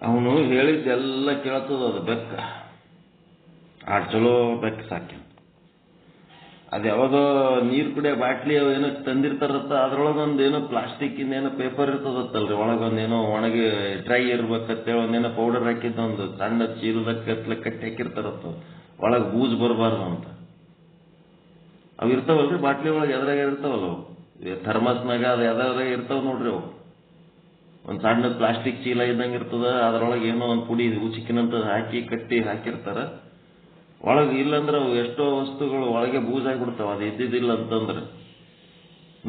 ಅವನು ಹೇಳಿದ್ದೆಲ್ಲ ಕೇಳ್ತದ. ಅದು ಬೆಕ್ಕ ಚಲೋ ಬೆಕ್ಕ ಸಾಕ್ಯ. ಅದು ಯಾವಾಗೋ ನೀರು ಕುಡಿಯೋ ಬಾಟ್ಲಿ ಏನೋ ತಂದಿರ್ತಾರತ್ತ, ಅದ್ರೊಳಗೊಂದು ಏನೋ ಪ್ಲಾಸ್ಟಿಕ್ ಏನೋ ಪೇಪರ್ ಇರ್ತದತ್ತಲ್ರಿ, ಒಳಗೊಂದೇನೋ ಒಣಗಿ ಡ್ರೈ ಇರ್ಬೇಕಂತೇಳಿ ಒಂದೇನೋ ಪೌಡರ್ ಹಾಕಿದ್ದ ಒಂದು ಸಣ್ಣ ಚೀಲದ ಕಟ್ಟಿ ಹಾಕಿರ್ತಾರತ್ತ, ಒಳಗೆ ಬೂಜ್ ಬರಬಾರ್ದು ಅಂತ. ಅವು ಇರ್ತಾವಲ್ರಿ ಬಾಟ್ಲಿ ಒಳಗೆ, ಎದ್ರಾಗ ಇರ್ತಾವಲ್ಲ ಥರ್ಮಸ್ನಾಗ, ಅದು ಎದ್ರಾಗ ಇರ್ತಾವ ನೋಡ್ರಿ. ಅವು ಒಂದು ಸಣ್ಣ ಪ್ಲಾಸ್ಟಿಕ್ ಚೀಲ ಇದ್ದಂಗೆ ಇರ್ತದ, ಅದ್ರೊಳಗೆ ಏನೋ ಒಂದು ಪುಡಿ ಉಚಿಕಿನಂತ ಹಾಕಿ ಕಟ್ಟಿ ಹಾಕಿರ್ತಾರ. ಒಳಗೆ ಇಲ್ಲಂದ್ರೆ ಅವು ಎಷ್ಟೋ ವಸ್ತುಗಳು ಒಳಗೆ ಬೂಜಾಗ್ಬಿಡ್ತಾವ, ಅದು ಇದ್ದಿದ್ದಿಲ್ಲ ಅಂತಂದ್ರೆ.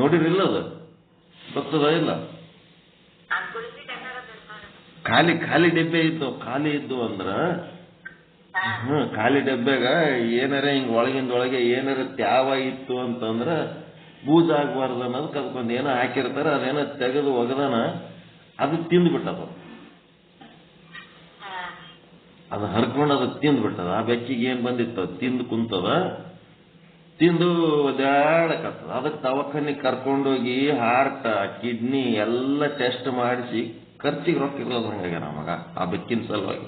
ನೋಡಿರಿಲ್ಲ, ಅದು ಗೊತ್ತದ ಇಲ್ಲ? ಖಾಲಿ ಡಬ್ಬೆ ಇತ್ತು. ಖಾಲಿ ಇದ್ದು ಅಂದ್ರ ಖಾಲಿ ಡಬ್ಬೆಗ ಏನಾರ ಹಿಂಗ್ ಒಳಗಿಂದೊಳಗೆ ಏನಾರ ತ್ಯಾವ ಇತ್ತು ಅಂತಂದ್ರ ಬೂಜಾಗಬಾರ್ದು ಅನ್ನೋದಕ್ಕೆ ಅದಕ್ಕೊಂದು ಏನೋ ಹಾಕಿರ್ತಾರ. ಅದೇನೋ ತೆಗೆದು ಒಗದಾನ, ಅದು ತಿಂದ್ಬಿಟ್ಟದ. ಅದು ಹರ್ಕೊಂಡು ಅದು ತಿಂದ್ಬಿಟ್ಟದ. ಆ ಬೆಕ್ಕಿಗೆ ಏನ್ ಬಂದಿತ್ತು ತಿಂದು ಕುಂತದ, ತಿಂದು ಒದಾಡಕತ್ತದ. ಅದಕ್ಕೆ ದವಾಖಾನಿಗೆ ಕರ್ಕೊಂಡೋಗಿ ಹಾರ್ಟ್ ಕಿಡ್ನಿ ಎಲ್ಲ ಟೆಸ್ಟ್ ಮಾಡಿಸಿ ಖರ್ಚಿಗೆ ರೊಕ್ಕ ಇರೋದು ಹಂಗಾಗ ನಮಗ ಆ ಬೆಕ್ಕಿನ ಸಲುವಾಗಿ.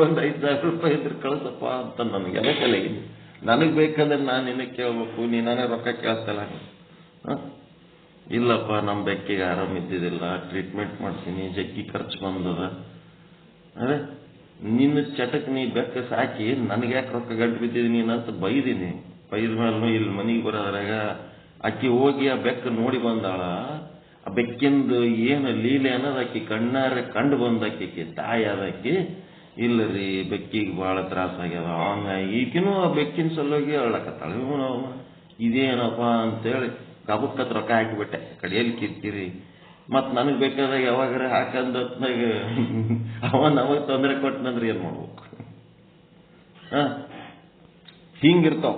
ಒಂದು 5,000 ರೂಪಾಯಿ ಇದ್ರೆ ಕಳಿಸಪ್ಪ ಅಂತ ನನಗೆ ಎಲ್ಲ ಕಲೆಗೆ. ನನಗೆ ಬೇಕಂದ್ರೆ ನಾನು ನಿನಗೆ ಕೇಳ್ಬೇಕು, ನೀ ನನಗೆ ರೊಕ್ಕ ಕೇಳ್ತಲ್ಲ. ಇಲ್ಲಪ್ಪ, ನಮ್ಮ ಬೆಕ್ಕಿಗೆ ಆರಾಮ ಇದ್ದಿದ್ದಿಲ್ಲ, ಟ್ರೀಟ್ಮೆಂಟ್ ಮಾಡ್ತೀನಿ, ಜಗ್ಗಿ ಖರ್ಚು ಬಂದದ. ಅದೇ ನಿನ್ನ ಚಟಕ್ ನೀ ಬೆಕ್ಕ ಸಾಕಿ ನನಗೆ ಯಾಕೆ ರೊಕ್ಕ ಗಂಟು ಬಿದ್ದಿದ್ದೀನಿ ನೀನಂತ ಬೈದೀನಿ. ಬೈದ ಮೇಲೆ ಇಲ್ಲಿ ಮನೆಗೆ ಬರೋದ್ರಾಗ ಅಕ್ಕಿ ಹೋಗಿ ಆ ಬೆಕ್ಕ ನೋಡಿ ಬಂದಾಳ. ಆ ಬೆಕ್ಕಿಂದು ಏನು ಲೀಲೆ ಅನ್ನೋದು ಆಕಿ ಕಣ್ಣಾರೆ ಕಂಡು ಬಂದಾಕಿ ತಾಯಿ ಆದಾಕಿ. ಇಲ್ಲ ರೀ, ಬೆಕ್ಕಿಗೆ ಭಾಳ ತ್ರಾಸಾಗ್ಯದ, ಈಗಿನೂ ಆ ಬೆಕ್ಕಿನ ಸಲುವಾಗಿ ಹೇಳಕತ್ತಾಳ. ಇದೇನಪ್ಪ ಅಂತೇಳಿ ಗಬಕ್ಕತ್ ರೊಕ್ಕ ಹಾಕಿಬಿಟ್ಟೆ. ಕಡೆಯಲ್ಲಿ ಕಿರ್ಕಿರಿ ಮತ್ ನನಗ್ ಬೇಕಾದಾಗ ಯಾವಾಗಾರ ಹಾಕಂದಾಗ ಅವ ನಮಗ್ ತೊಂದರೆ ಕೊಟ್ಟನಂದ್ರೆ ಏನ್ ಮಾಡ್ಬೇಕು? ಹಿಂಗಿರ್ತಾವ.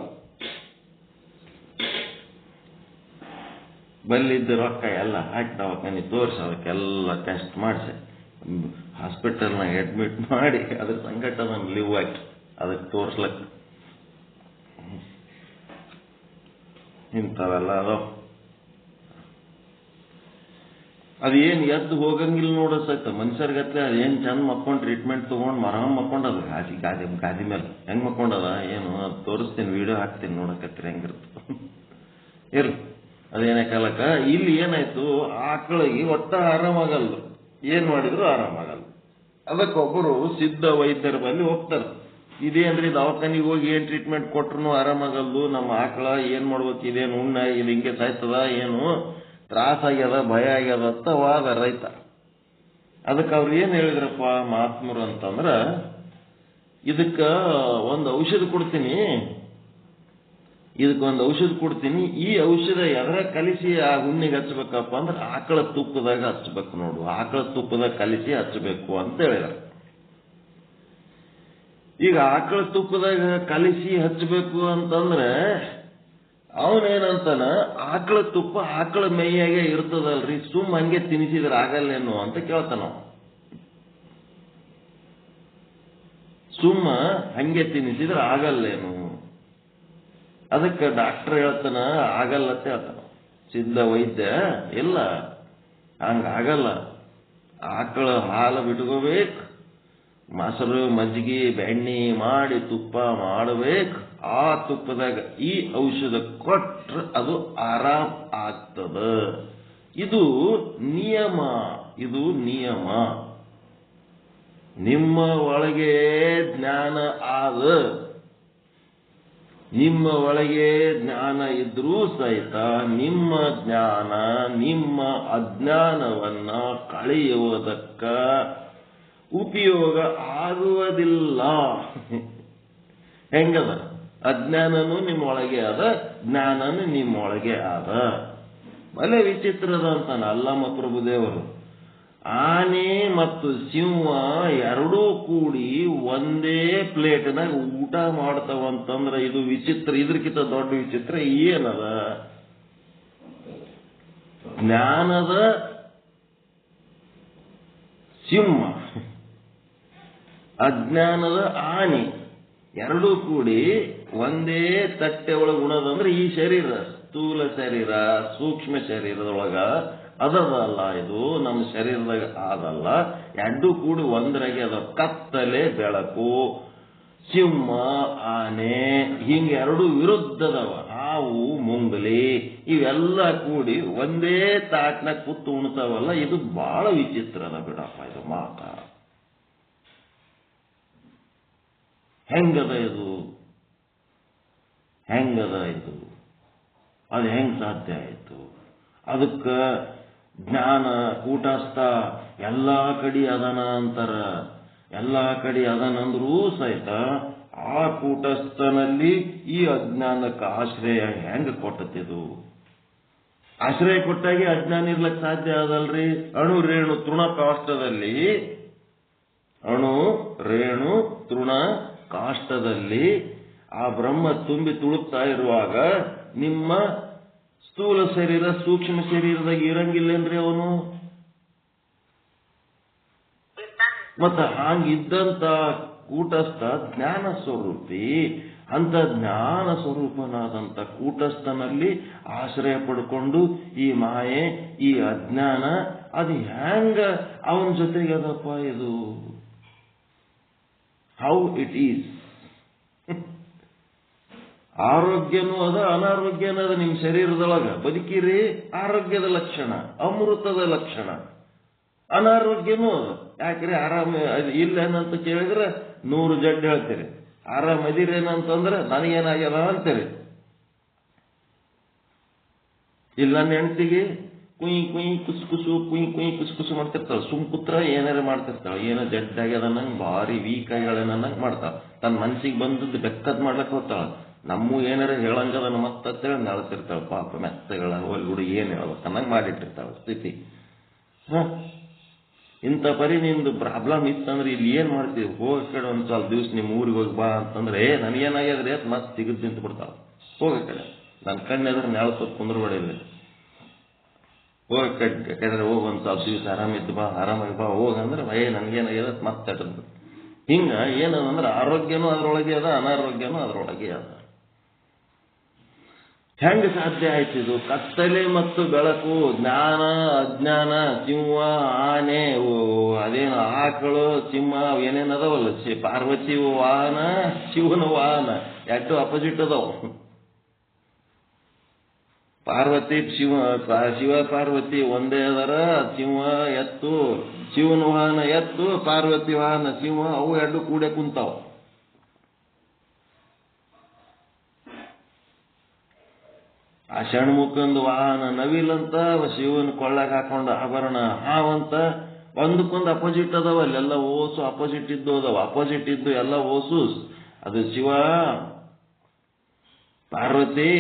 ಬಲ್ಲಿದ್ದ ರೊಕ್ಕ ಎಲ್ಲ ಹಾಕಿ ದವಾಖಾನೆ ತೋರಿಸಿ ಅದಕ್ಕೆಲ್ಲ ಟೆಸ್ಟ್ ಮಾಡಿಸಿ ಹಾಸ್ಪಿಟಲ್ನಾಗ ಅಡ್ಮಿಟ್ ಮಾಡಿ ಅದ್ರ ಸಂಕಟ ನಾನು ಲೀವ್ ಹಾಕಿ ಅದಕ್ಕೆ ತೋರ್ಸ್ಲಕ್ ಇಂಥವೆಲ್ಲ ಅದಾವ. ಅದೇನು ಎದ್ದು ಹೋಗಂಗಿಲ್ಲ ನೋಡೋ ಸಹಿತ ಮನುಷ್ಯರ್ಗತ್ಲೆ ಅದೇನು ಚಂದ ಮಕ್ಕೊಂಡು ಟ್ರೀಟ್ಮೆಂಟ್ ತೊಗೊಂಡು ಮರಾಮ್ ಮಕ್ಕೊಂಡದ. ಗಾದಿ ಮೇಲೆ ಹೆಂಗ್ ಮಕ್ಕೊಂಡದ ಏನು ಅದು ತೋರಿಸ್ತೀನಿ, ವಿಡಿಯೋ ಹಾಕ್ತೀನಿ, ನೋಡಕತ್ರಿ ಹೆಂಗಿರ್ತದ. ಇರ್ಲಿ, ಅದೇನೇ ಕಾಲಕ್ಕ ಇಲ್ಲಿ ಏನಾಯ್ತು, ಆಕಳಿಗೆ ಒಟ್ಟ ಆರಾಮಾಗಲ್ಲ, ಏನ್ ಮಾಡಿದ್ರು ಆರಾಮಾಗಲ್ಲ. ಅದಕ್ಕೊಬ್ಬರು ಸಿದ್ಧ ವೈದ್ಯರ ಬಳಿ ಹೋಗ್ತಾರೆ. ಇದೇನ್ರಿ ದವಾಖಾನಿಗೆ ಹೋಗಿ ಏನ್ ಟ್ರೀಟ್ಮೆಂಟ್ ಕೊಟ್ರು ಆರಾಮಾಗಲ್ದು, ನಮ್ಮ ಆಕಳ ಏನ್ ಮಾಡ್ಬೇಕು, ಇದೇನು ಉಣ್ಣ ಇದು ಹಿಂಗೆ ಸಾಯ್ತದ, ಏನು ತ್ರಾಸ ಆಗ್ಯದ, ಭಯ ಆಗ್ಯದ ಅಂತ ವಾದ ರೈತ. ಅದಕ್ಕೆ ಅವ್ರು ಏನ್ ಹೇಳಿದ್ರಪ್ಪ ಮಹಾತ್ಮರು ಅಂತಂದ್ರ, ಇದಕ್ಕ ಒಂದು ಔಷಧ ಕೊಡ್ತೀನಿ, ಇದಕ್ಕೊಂದು ಔಷಧ ಕೊಡ್ತೀನಿ, ಈ ಔಷಧ ಎದರ ಕಲಿಸಿ ಆ ಹುಣ್ಣಿಗೆ ಹಚ್ಬೇಕಪ್ಪ ಅಂದ್ರೆ ಆಕಳ ತುಪ್ಪದಾಗ ಹಚ್ಬೇಕು ನೋಡು, ಆಕಳ ತುಪ್ಪದಾಗ ಕಲಿಸಿ ಹಚ್ಚಬೇಕು ಅಂತ ಹೇಳಿದಾರೆ. ಈಗ ಆಕಳ ತುಪ್ಪದಾಗ ಕಲಿಸಿ ಹಚ್ಚಬೇಕು ಅಂತಂದ್ರೆ ಅವನೇನಂತಾನ, ಆಕಳ ತುಪ್ಪ ಆಕಳ ಮೈಯಾಗೆ ಇರ್ತದಲ್ರಿ, ಸುಮ್ಮ ಹಂಗೆ ತಿನ್ನಿಸಿದ್ರೆ ಆಗಲ್ಲೇನು ಅಂತ ಕೇಳ್ತಾನ. ಸುಮ್ಮ ಹಂಗೆ ತಿನ್ನಿಸಿದ್ರೆ ಆಗಲ್ಲೇನು? ಅದಕ್ಕೆ ಡಾಕ್ಟರ್ ಹೇಳ್ತಾನ ಆಗಲ್ಲಂತ ಹೇಳ್ತಾನ. ಸಿದ್ಧ ವೈದ್ಯ ಇಲ್ಲ, ಹಂಗಾಗಲ್ಲ, ಆಕಳ ಹಾಲು ಬಿಟ್ಕೋಬೇಕು, ಮೊಸರು ಮಜ್ಜಿಗೆ ಬೆಣ್ಣೆ ಮಾಡಿ ತುಪ್ಪ ಮಾಡಬೇಕು, ಆ ತುಪ್ಪದಾಗ ಈ ಔಷಧ ಕೊಟ್ರೆ ಅದು ಆರಾಮ್ ಆಗ್ತದ. ಇದು ನಿಯಮ, ಇದು ನಿಯಮ. ನಿಮ್ಮ ಒಳಗೆ ಜ್ಞಾನ ಆದ, ನಿಮ್ಮ ಒಳಗೆ ಜ್ಞಾನ ಇದ್ರೂ ಸಹಿತ ನಿಮ್ಮ ಜ್ಞಾನ ನಿಮ್ಮ ಅಜ್ಞಾನವನ್ನ ಕಳೆಯುವುದಕ್ಕ ಉಪಯೋಗ ಆಗುವುದಿಲ್ಲ. ಹೆಂಗದ? ಅಜ್ಞಾನನೂ ನಿಮ್ಮೊಳಗೆ ಅದ, ಜ್ಞಾನನೂ ನಿಮ್ಮೊಳಗೆ ಆದ. ಬಲೆ ವಿಚಿತ್ರದ ಅಂತಾನ ಅಲ್ಲಮ್ಮ ಪ್ರಭುದೇವರು. ಆನೆ ಮತ್ತು ಸಿಂಹ ಎರಡೂ ಕೂಡಿ ಒಂದೇ ಪ್ಲೇಟ್ನಾಗ ಊಟ ಮಾಡ್ತಾವಂತಂದ್ರ ಇದು ವಿಚಿತ್ರ. ಇದಕ್ಕಿಂತ ದೊಡ್ಡ ವಿಚಿತ್ರ ಏನದ? ಜ್ಞಾನದ ಸಿಂಹ, ಅಜ್ಞಾನದ ಆನೆ ಎರಡೂ ಕೂಡಿ ಒಂದೇ ತಟ್ಟೆ ಒಳಗೆ ಉಣದಂದ್ರೆ ಈ ಶರೀರ, ಸ್ಥೂಲ ಶರೀರ, ಸೂಕ್ಷ್ಮ ಶರೀರದೊಳಗ ಅದಲ್ಲ, ಇದು ನಮ್ಮ ಶರೀರದಾಗ ಅದಲ್ಲ, ಎರಡು ಕೂಡಿ ಒಂದರಾಗೆ ಅದ. ಕತ್ತಲೆ ಬೆಳಕು, ಸಿಂಹ ಆನೆ ಹಿಂಗೆ ಎರಡು ವಿರುದ್ಧದವ, ಹಾವು ಮುಂಗಲಿ ಇವೆಲ್ಲ ಕೂಡಿ ಒಂದೇ ತಾಟ್ನ ಕೂತು ಉಣ್ತಾವಲ್ಲ, ಇದು ಬಹಳ ವಿಚಿತ್ರದ ಬಿಡಪ್ಪ ಇದು ಮಾತ. ಹೆಂಗದ ಇದು? ಅದು ಹೆಂಗ್ ಸಾಧ್ಯ ಆಯಿತು? ಅದಕ್ಕೆ ಜ್ಞಾನ ಕೂಟಸ್ಥ ಎಲ್ಲಾ ಕಡೆ ಅದನ ಅಂತಾರ. ಎಲ್ಲಾ ಕಡೆ ಅದನಂದ್ರೂ ಸಹಿತ ಆ ಕೂಟಸ್ಥನಲ್ಲಿ ಈ ಅಜ್ಞಾನಕ್ಕೆ ಆಶ್ರಯ ಹೆಂಗ ಕೊಟ್ಟತಿದು? ಆಶ್ರಯ ಕೊಟ್ಟಾಗಿ ಅಜ್ಞಾನ ಇರ್ಲಕ್ಕೆ ಸಾಧ್ಯ ಅದಲ್ರಿ. ಅಣು ರೇಣು ತೃಣ ಕಾಷ್ಟದಲ್ಲಿ ಕಾಷ್ಟದಲ್ಲಿ ಆ ಬ್ರಹ್ಮ ತುಂಬಿ ತುಳುಕ್ತಾ ಇರುವಾಗ ನಿಮ್ಮ ಸ್ಥೂಲ ಶರೀರ ಸೂಕ್ಷ್ಮ ಶರೀರದಾಗ ಇರಂಗಿಲ್ಲೇನ್ರಿ ಅವನು? ಮತ್ತ ಹಾಗಿದ್ದಂತ ಕೂಟಸ್ಥ ಜ್ಞಾನ ಸ್ವರೂಪಿ, ಅಂತ ಜ್ಞಾನ ಸ್ವರೂಪನಾದಂತ ಕೂಟಸ್ಥನಲ್ಲಿ ಆಶ್ರಯ ಪಡ್ಕೊಂಡು ಈ ಮಾಯೆ ಈ ಅಜ್ಞಾನ ಅದು ಹೆಂಗ ಅವನ ಜೊತೆಗೆ ಅದಪ್ಪ ಇದು? How it is. ಆರೋಗ್ಯನೂ ಅದ ಅನಾರೋಗ್ಯನೂ ಅದ ನಿಮ್ಮ ಶರೀರದೊಳಗ. ಬದುಕಿರಿ ಆರೋಗ್ಯದ ಲಕ್ಷಣ, ಅಮೃತದ ಲಕ್ಷಣ. ಅನಾರೋಗ್ಯನೂ ಅದ. ಯಾಕ್ರಿ ಆರಾಮ ಇಲ್ಲೇನಂತ ಕೇಳಿದ್ರೆ 100 ಜಡ್ಡು ಹೇಳ್ತೀರಿ. ಆರಾಮದಿರೇನಂತಂದ್ರೆ ನನಗೇನಾಗ್ಯದ ಅಂತೀರಿ. ಇಲ್ಲ ನನ್ನ ಹೆಂಡತಿಗೆ ಕುಯ್ ಕುಯ್ ಕುಸ್ಕುಸು ಕುಸ್ಕುಸು ಮಾಡ್ತಿರ್ತಾಳೆ. ಸುಮ್ಕುತ್ರ ಏನಾರ ಮಾಡ್ತಿರ್ತಾಳೆ. ಏನೋ ಜಡ್ಡಾಗ್ಯದ ನಂಗೆ ಭಾರಿ ವೀಕ್ ಆಗ್ಯಾಳ ನಂಗೆ ಮಾಡ್ತಾಳ. ತನ್ನ ಮನ್ಸಿಗೆ ಬಂದದ್ದು ಬೆಕ್ಕದ್ ಮಾಡ್ಲಕ್ಕೆ ಹೋಗ್ತಾಳ. ನಮ್ಮೂ ಏನಾರ ಹೇಳಂಗದನ್ನ ಮತ್ತೇಳಿ ನಳತಿರ್ತಾಳ. ಪಾಪ ಮೆತ್ತಗಳ ಹೊಲ್ಗುಡಿ ಏನು ಹೇಳ್ಬೇಕು ಅನ್ನಂಗೆ ಮಾಡಿಟ್ಟಿರ್ತಾಳ ಸ್ಥಿತಿ. ಇಂಥ ಪರಿ ನಿಮ್ದು ಪ್ರಾಬ್ಲಮ್ ಇತ್ತಂದ್ರೆ ಇಲ್ಲಿ ಏನ್ ಮಾಡ್ತೀವಿ? ಹೋಗ ಕಡೆ ಒಂದ್ ಸ್ವಲ್ಪ ದಿವ್ಸ ನಿಮ್ಮ ಊರಿಗೆ ಹೋಗಿ ಬಾ ಅಂತಂದ್ರೆ ನನಗೇನಾಗ್ಯದ್ರಿ ಅಂತ ಮತ್ತೆ ಸಿಗದ್ ನಿಂತು ಬಿಡ್ತಾವ. ಹೋಗ ಕಡೆ ನನ್ನ ಕಣ್ಣೆದ್ರೆ ನೆಳಸೋದು ಕುಂದ್ರಬೇಡಿಲ್ಲ. ಹೋಗ ಕಡೆ ಹೋಗಿ ಒಂದ್ ಸ್ವಲ್ಪ ದಿವ್ಸ ಆರಾಮಿದ್ದು ಬಾ, ಆರಾಮಾಗಿ ಬಾ ಹೋಗಂದ್ರೆ ನನ್ಗೇನಾಗ್ಯದ ಮತ್ತೆ ತಟದ್ದು. ಹಿಂಗ ಏನದಂದ್ರೆ ಆರೋಗ್ಯನೂ ಅದ್ರೊಳಗೆ ಅದ, ಅನಾರೋಗ್ಯನೂ ಅದ್ರೊಳಗೆ ಅದ. ಹೆಂಗ ಸಾಧ್ಯ ಆಯ್ತಿದು? ಕತ್ತಲೆ ಮತ್ತು ಬೆಳಕು, ಜ್ಞಾನ ಅಜ್ಞಾನ, ಸಿಂಹ ಆನೆ, ಅದೇನು ಆಕಳು ಸಿಂಹ ಏನೇನದವಲ್ಲ, ಪಾರ್ವತಿ ವಾಹನ ಶಿವನ ವಾಹನ, ಎರಡು ಅಪೋಸಿಟ್ ಅದಾವ. ಪಾರ್ವತಿ ಶಿವ ಪಾರ್ವತಿ ಒಂದೇ ಅದರ. ಸಿಂಹ ಎತ್ತು, ಶಿವನ ವಾಹನ ಎತ್ತು, ಪಾರ್ವತಿ ವಾಹನ ಸಿಂಹ, ಅವು ಎರಡು ಕೂಡೆ ಕುಂತಾವ. ಆ ಷಣ್ಮುಖಂದು ವಾಹನ ನವಿಲಂತ, ಶಿವನ ಕೊಳ್ಳಾಗ ಹಾಕೊಂಡ ಆಭರಣ ಹಾವಂತ. ಒಂದಕ್ಕೊಂದು ಅಪೋಸಿಟ್ ಅದಾವ. ಅಲ್ಲೆಲ್ಲ ಓಸು ಅಪೋಸಿಟ್ ಇದ್ದು ಅದಾವ. ಅಪೋಸಿಟ್ ಇದ್ದು ಎಲ್ಲ ಓಸು. ಅದು ಶಿವ, ಪಾರ್ವತಿ,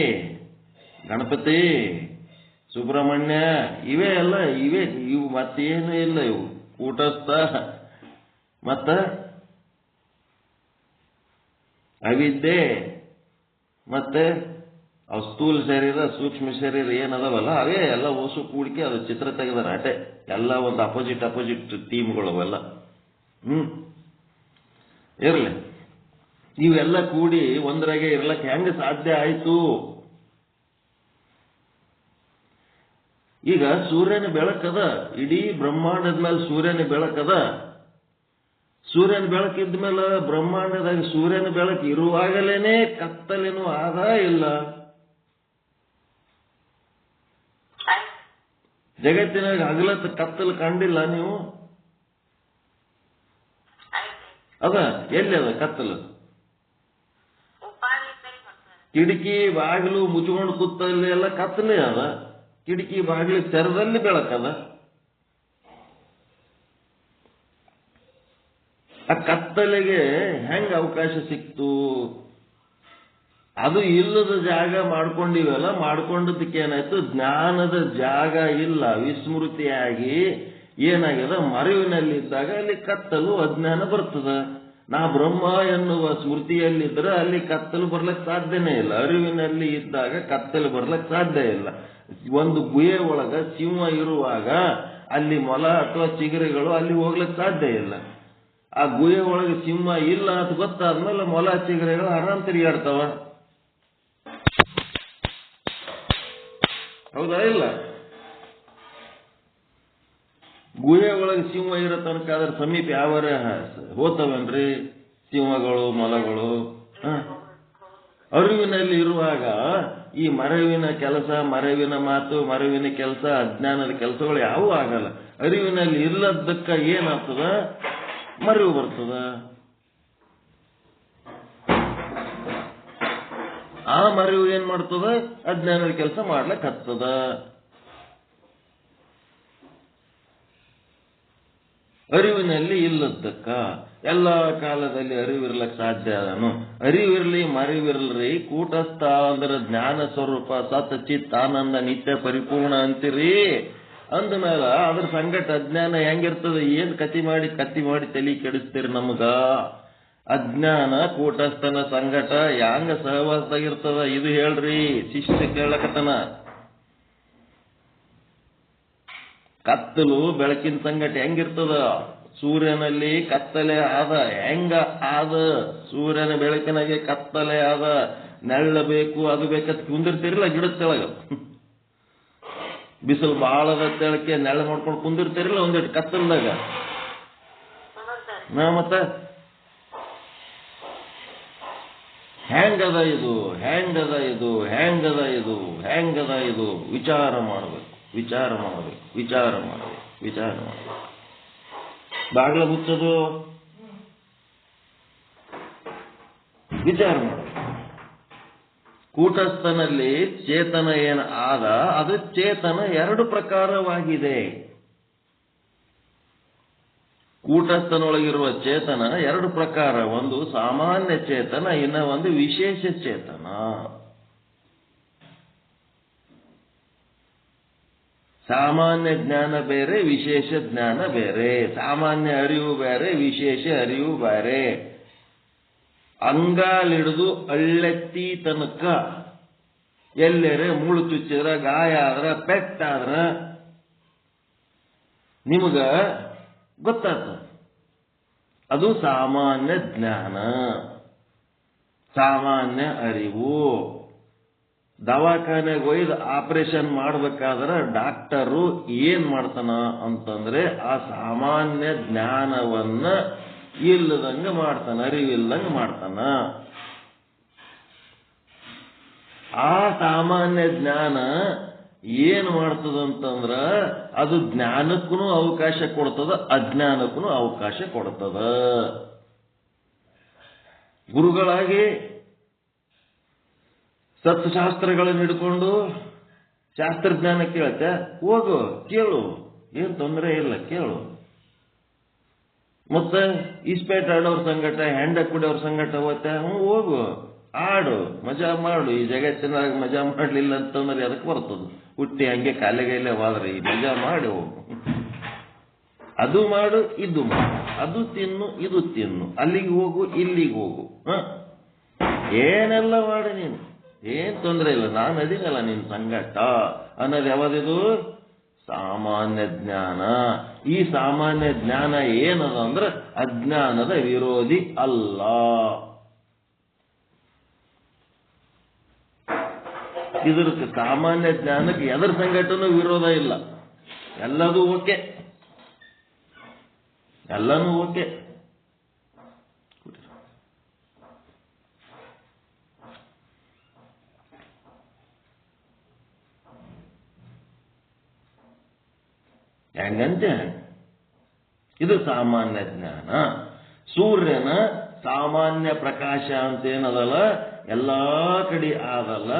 ಗಣಪತಿ, ಸುಬ್ರಹ್ಮಣ್ಯ ಇವೇ ಎಲ್ಲ ಇವು ಮತ್ತೇನು ಇಲ್ಲ. ಇವು ಕೂಟಸ್ಥ ಮತ್ತ ಅವಿದ್ಯೆ ಮತ್ತೆ ಅವು ಸ್ಥೂಲ ಶರೀರ ಸೂಕ್ಷ್ಮ ಶರೀರ ಏನದವಲ್ಲ ಅವೇ ಎಲ್ಲ ಓಸು ಕೂಡಿಕೆ ಅದು ಚಿತ್ರ ತೆಗೆದಾರ. ಅಟೆ ಎಲ್ಲ ಒಂದು ಅಪೋಸಿಟ್ ಟೀಮ್ಗಳು ಅವೆಲ್ಲ. ಇರ್ಲಿ, ಇವೆಲ್ಲ ಕೂಡಿ ಒಂದರಾಗೆ ಇರ್ಲಕ್ಕೆ ಹೆಂಗ ಸಾಧ್ಯ ಆಯ್ತು? ಈಗ ಸೂರ್ಯನ ಬೆಳಕದ, ಇಡೀ ಬ್ರಹ್ಮಾಂಡದ ಮೇಲೆ ಸೂರ್ಯನ ಬೆಳಕದ. ಸೂರ್ಯನ ಬೆಳಕಿದ್ದ ಮೇಲೆ ಬ್ರಹ್ಮಾಂಡದಾಗ ಸೂರ್ಯನ ಬೆಳಕು ಇರುವಾಗಲೇನೆ ಕತ್ತಲೇನು ಆದ ಇಲ್ಲ? ಜಗತ್ತಿನಾಗ ಹಗಲತ್ತ ಕತ್ತಲು ಕಂಡಿಲ್ಲ ನೀವು? ಅದ ಎಲ್ಲಿ ಅದ ಕತ್ತಲು? ಕಿಟಕಿ ಬಾಗಿಲು ಮುಚ್ಕೊಂಡು ಕೂತಲ್ಲಿ ಎಲ್ಲ ಕತ್ತಲೇ ಅದ. ಕಿಟಕಿ ಬಾಗಿಲು ತೆರದಲ್ಲಿ ಬೆಳಕದ. ಆ ಕತ್ತಲೆಗೆ ಹೆಂಗ ಅವಕಾಶ ಸಿಕ್ತು? ಅದು ಇಲ್ಲದ ಜಾಗ ಮಾಡ್ಕೊಂಡಿವಲ್ಲ, ಮಾಡ್ಕೊಂಡದಕ್ಕೆ ಏನಾಯ್ತು? ಜ್ಞಾನದ ಜಾಗ ಇಲ್ಲ, ವಿಸ್ಮೃತಿಯಾಗಿ ಏನಾಗ್ಯದ? ಮರೆವಿನಲ್ಲಿದ್ದಾಗ ಅಲ್ಲಿ ಕತ್ತಲು ಅಜ್ಞಾನ ಬರ್ತದ. ನಾ ಬ್ರಹ್ಮ ಎನ್ನುವ ಸ್ಮೃತಿಯಲ್ಲಿದ್ರೆ ಅಲ್ಲಿ ಕತ್ತಲು ಬರ್ಲಕ್ಕೆ ಸಾಧ್ಯನೇ ಇಲ್ಲ. ಅರಿವಿನಲ್ಲಿ ಇದ್ದಾಗ ಕತ್ತಲು ಬರ್ಲಕ್ಕೆ ಸಾಧ್ಯ ಇಲ್ಲ. ಒಂದು ಗುಹೆ ಒಳಗ ಸಿಂಹ ಇರುವಾಗ ಅಲ್ಲಿ ಮೊಲ ಅಥವಾ ಚಿಗರೆಗಳು ಅಲ್ಲಿ ಹೋಗ್ಲಿಕ್ಕೆ ಸಾಧ್ಯ ಇಲ್ಲ. ಆ ಗುಹೆ ಒಳಗೆ ಸಿಂಹ ಇಲ್ಲ ಅಂತ ಗೊತ್ತಾದ್ಮೇಲೆ ಮೊಲ ಚಿಗರೆಗಳು ಆರಾಮ್ ತಿರುಗಾಡ್ತಾವ. ಹೌದಾ ಇಲ್ಲ? ಗುಹೆ ಒಳಗೆ ಸಿಂಹ ಇರೋ ತನಕ ಅದ್ರ ಸಮೀಪ ಯಾವಾರ ಹೋತವನ್ರಿ ಸಿಂಹಗಳು ಮೊಲಗಳು. ಅರಿವಿನಲ್ಲಿ ಇರುವಾಗ ಈ ಮರವಿನ ಕೆಲಸ, ಮರವಿನ ಮಾತು, ಮರವಿನ ಕೆಲಸ, ಅಜ್ಞಾನದ ಕೆಲಸಗಳು ಯಾವೂ ಆಗಲ್ಲ. ಅರಿವಿನಲ್ಲಿ ಇಲ್ಲದಕ್ಕ ಏನಾಗ್ತದ? ಮರವು ಬರ್ತದ. ಆ ಮರವು ಏನ್ ಮಾಡ್ತದ? ಅಜ್ಞಾನದ ಕೆಲಸ ಮಾಡ್ಲಕ್ ಹತ್ತದ. ಅರಿವಿನಲ್ಲಿ ಇಲ್ಲದಕ್ಕ ಎಲ್ಲ ಕಾಲದಲ್ಲಿ ಅರಿವಿರ್ಲಕ್ ಸಾಧ್ಯ ಅದನು. ಅರಿವಿರ್ಲಿ ಮರಿವಿರ್ಲ್ರಿ, ಕೂಟಸ್ಥ ಅಂದ್ರೆ ಜ್ಞಾನ ಸ್ವರೂಪ ಸತ್ ಚಿತ್ ಆನಂದ ನಿತ್ಯ ಪರಿಪೂರ್ಣ ಅಂತೀರಿ. ಅಂದ್ಮೇಲೆ ಅದ್ರ ಸಂಗಟ ಅಜ್ಞಾನ ಹೆಂಗಿರ್ತದ? ಏನ್ ಕತಿ ಮಾಡಿ ತಲೆ ಕೆಡಿಸ್ತೀರಿ ನಮಗ? ಅಜ್ಞಾನ ಕೂಟಸ್ಥನ ಸಂಗಟ ಹ್ಯಾಂಗ ಸಹವಾಸದಾಗಿರ್ತದ ಇದು ಹೇಳ್ರಿ. ಶಿಷ್ಯ ಕೇಳಕತನ. ಕತ್ತಲು ಬೆಳಕಿನ ಸಂಗಟ ಹೆಂಗಿರ್ತದ? ಸೂರ್ಯನಲ್ಲಿ ಕತ್ತಲೆ ಆದ. ಹೆಂಗ ಆದ? ಸೂರ್ಯನ ಬೆಳಕಿನಾಗೆ ಕತ್ತಲೆ ಆದ. ನೆಳ್ಳ ಬೇಕು, ಅದು ಬೇಕಂತ ಕುಂದಿರ್ತಿರಲ್ಲ ಗಿಡದ ತೆಳಗ. ಬಿಸಿಲು ಬಾಳದ ತೆಳಕ್ಕೆ ನೆಳ್ಳ ನೋಡ್ಕೊಂಡು ಕುಂದಿರ್ತಿರಲ್ಲ ಒಂದಿಟ್ಟು ಕತ್ತಲ್ದಾಗ. ಮತ್ತ ಹೆಂಗದ ಇದು? ಹೆಂಗದ ಇದು? ಹೆಂಗದ ಇದು? ಹೆಂಗದ ಇದು? ವಿಚಾರ ಮಾಡಬೇಕು, ವಿಚಾರ ಮಾಡಬೇಕು, ವಿಚಾರ ಮಾಡಬೇಕು, ವಿಚಾರ ಮಾಡಬೇಕು. ಬಾಗ್ಲ ಮುಚ್ಚೋದು, ವಿಚಾರ ಮಾಡಬೇಕು. ಕೂಟಸ್ಥನಲ್ಲಿ ಚೇತನ ಏನು ಆದ, ಅದು ಚೇತನ ಎರಡು ಪ್ರಕಾರವಾಗಿದೆ. ಕೂಟಸ್ಥನೊಳಗಿರುವ ಚೇತನ ಎರಡು ಪ್ರಕಾರ. ಒಂದು ಸಾಮಾನ್ಯ ಚೇತನ, ಇನ್ನ ಒಂದು ವಿಶೇಷ ಚೇತನ. ಸಾಮಾನ್ಯ ಜ್ಞಾನ ಬೇರೆ, ವಿಶೇಷ ಜ್ಞಾನ ಬೇರೆ. ಸಾಮಾನ್ಯ ಅರಿವು ಬೇರೆ, ವಿಶೇಷ ಅರಿವು ಬೇರೆ. ಅಂಗಾಲಿಡಿದು ಅಳ್ಳೆತ್ತಿ ತನಕ ಎಲ್ಲೆರೆ ಮುಳು ಚುಚ್ಚಿದ್ರ, ಗಾಯ ಆದ್ರ, ಪೆಟ್ಟಾದ್ರ ನಿಮಗ ಗೊತ್ತಾಗ್ತದೆ. ಅದು ಸಾಮಾನ್ಯ ಜ್ಞಾನ, ಸಾಮಾನ್ಯ ಅರಿವು. ದವಾಖಾನೆಗೆ ಒಯ್ದು ಆಪರೇಷನ್ ಮಾಡ್ಬೇಕಾದ್ರೆ ಡಾಕ್ಟರು ಏನ್ ಮಾಡ್ತಾನ ಅಂತಂದ್ರೆ ಆ ಸಾಮಾನ್ಯ ಜ್ಞಾನವನ್ನ ಇಲ್ಲದಂಗ ಮಾಡ್ತಾನ, ಅರಿವಿಲ್ಲದಂಗ ಮಾಡ್ತಾನ. ಆ ಸಾಮಾನ್ಯ ಜ್ಞಾನ ಏನ್ ಮಾಡ್ತದಂತಂದ್ರ ಅದು ಜ್ಞಾನಕ್ಕೂ ಅವಕಾಶ ಕೊಡ್ತದ, ಅಜ್ಞಾನಕ್ಕೂ ಅವಕಾಶ ಕೊಡ್ತದ. ಗುರುಗಳಾಗಿ ಸತ್ಶಾಸ್ತ್ರಗಳನ್ನು ಹಿಡ್ಕೊಂಡು ಶಾಸ್ತ್ರಜ್ಞಾನ ಕೇಳತ್ತೆ, ಹೋಗು ಕೇಳು, ಏನ್ ತೊಂದರೆ ಇಲ್ಲ, ಕೇಳು. ಮತ್ತೆ ಇಸ್ಪೇಟ್ ಆಡೋರ್ ಸಂಗಟ, ಹೆಂಡ ಕುಡಿಯೋರ್ ಸಂಗಟ ಹೋಗ್ತಾ ಹೋಗು, ಆಡು, ಮಜಾ ಮಾಡು. ಈ ಜಗತ್ತಿನಾಗ ಮಜಾ ಮಾಡ್ಲಿಲ್ಲ ಅಂತಂದ್ರೆ ಅದಕ್ಕೆ ಬರ್ತದ. ಹುಟ್ಟಿ ಹಂಗೆ ಕಾಲೆಗೈಲೆ ಹೋದ್ರೆ ಈ ಮಜಾ ಮಾಡಿ ಹೋಗು. ಅದು ಮಾಡು, ಇದು ಮಾಡು, ಅದು ತಿನ್ನು, ಇದು ತಿನ್ನು, ಅಲ್ಲಿಗೆ ಹೋಗು, ಇಲ್ಲಿಗೆ ಹೋಗು, ಏನೆಲ್ಲ ಮಾಡಿ ನೀನು, ಏನ್ ತೊಂದರೆ ಇಲ್ಲ, ನಾನು ಅದೀನಲ್ಲ ನಿನ್ ಸಂಗಟ ಅನ್ನೋದು ಯಾವ್ದಿದು? ಸಾಮಾನ್ಯ ಜ್ಞಾನ. ಈ ಸಾಮಾನ್ಯ ಜ್ಞಾನ ಏನದ ಅಂದ್ರೆ ಅಜ್ಞಾನದ ವಿರೋಧಿ ಅಲ್ಲ. ಇದ್ರ ಸಾಮಾನ್ಯ ಜ್ಞಾನಕ್ಕೆ ಎದರ ಸಂಗಟನೂ ವಿರೋಧ ಇಲ್ಲ. ಎಲ್ಲದೂ ಓಕೆ, ಎಲ್ಲನೂ ಓಕೆ. ಹೆಂಗಂತೆ ಇದು ಸಾಮಾನ್ಯ ಜ್ಞಾನ. ಸೂರ್ಯನ ಸಾಮಾನ್ಯ ಪ್ರಕಾಶ ಅಂತ ಏನದಲ್ಲ, ಎಲ್ಲಾ ಕಡೆ ಆದಲ್ಲ.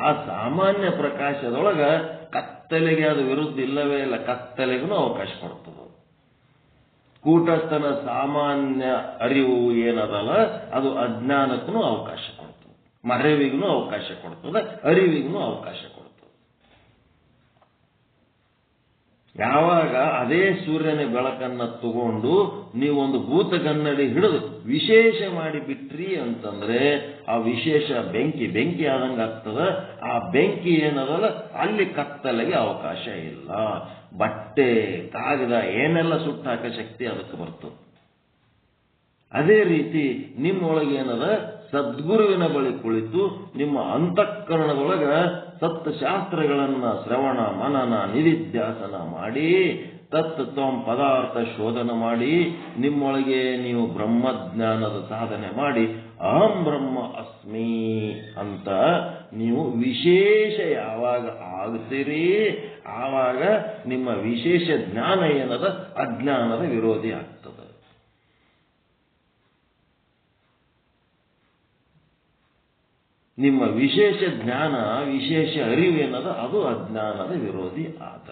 ಆ ಸಾಮಾನ್ಯ ಪ್ರಕಾಶದೊಳಗ ಕತ್ತಲೆಗೆ ಅದು ವಿರುದ್ಧ ಇಲ್ಲವೇ ಇಲ್ಲ, ಕತ್ತಲೆಗೂ ಅವಕಾಶ ಕೊಡ್ತದೆ. ಕೂಟಸ್ಥನ ಸಾಮಾನ್ಯ ಅರಿವು ಏನದಲ್ಲ ಅದು ಅಜ್ಞಾನಕ್ಕೂ ಅವಕಾಶ ಕೊಡ್ತದೆ, ಮರೆವಿಗೂ ಅವಕಾಶ ಕೊಡ್ತದೆ, ಅರಿವಿಗೂ ಅವಕಾಶ ಕೊಡ್ತದೆ. ಯಾವಾಗ ಅದೇ ಸೂರ್ಯನ ಬೆಳಕನ್ನ ತಗೊಂಡು ನೀವೊಂದು ಭೂತಗನ್ನಡಿ ಹಿಡಿದು ವಿಶೇಷ ಮಾಡಿ ಬಿಟ್ರಿ ಅಂತಂದ್ರೆ ಆ ವಿಶೇಷ ಬೆಂಕಿ ಆದಂಗ ಆಗ್ತದ. ಆ ಬೆಂಕಿ ಏನದಲ್ಲ ಅಲ್ಲಿ ಕತ್ತಲೆಗೆ ಅವಕಾಶ ಇಲ್ಲ. ಬಟ್ಟೆ ಕಾಗದ ಏನೆಲ್ಲ ಸುಟ್ಟಾಕ ಶಕ್ತಿ ಅದಕ್ಕೆ ಬರ್ತದೆ. ಅದೇ ರೀತಿ ನಿಮ್ಮೊಳಗೇನದ ಸದ್ಗುರುವಿನ ಬಳಿ ಕುಳಿತು ನಿಮ್ಮ ಅಂತಃಕರಣದೊಳಗ ಸತ್ಶಾಸ್ತ್ರಗಳನ್ನ ಶ್ರವಣ ಮನನ ನಿಧಿಧ್ಯಾಸನ ಮಾಡಿ ತತ್ ತ್ವಂ ಪದಾರ್ಥ ಶೋಧನ ಮಾಡಿ ನಿಮ್ಮೊಳಗೆ ನೀವು ಬ್ರಹ್ಮಜ್ಞಾನದ ಸಾಧನೆ ಮಾಡಿ ಅಹಂ ಬ್ರಹ್ಮ ಅಸ್ಮಿ ಅಂತ ನೀವು ವಿಶೇಷ ಯಾವಾಗ ಆಗ್ತೀರಿ ಆವಾಗ ನಿಮ್ಮ ವಿಶೇಷ ಜ್ಞಾನ ಏನದ ಅಜ್ಞಾನದ ವಿರೋಧಿ ಆಗ್ತದೆ. ನಿಮ್ಮ ವಿಶೇಷ ಜ್ಞಾನ ವಿಶೇಷ ಅರಿವೇನದ ಅದು ಅಜ್ಞಾನದ ವಿರೋಧಿ ಆದ.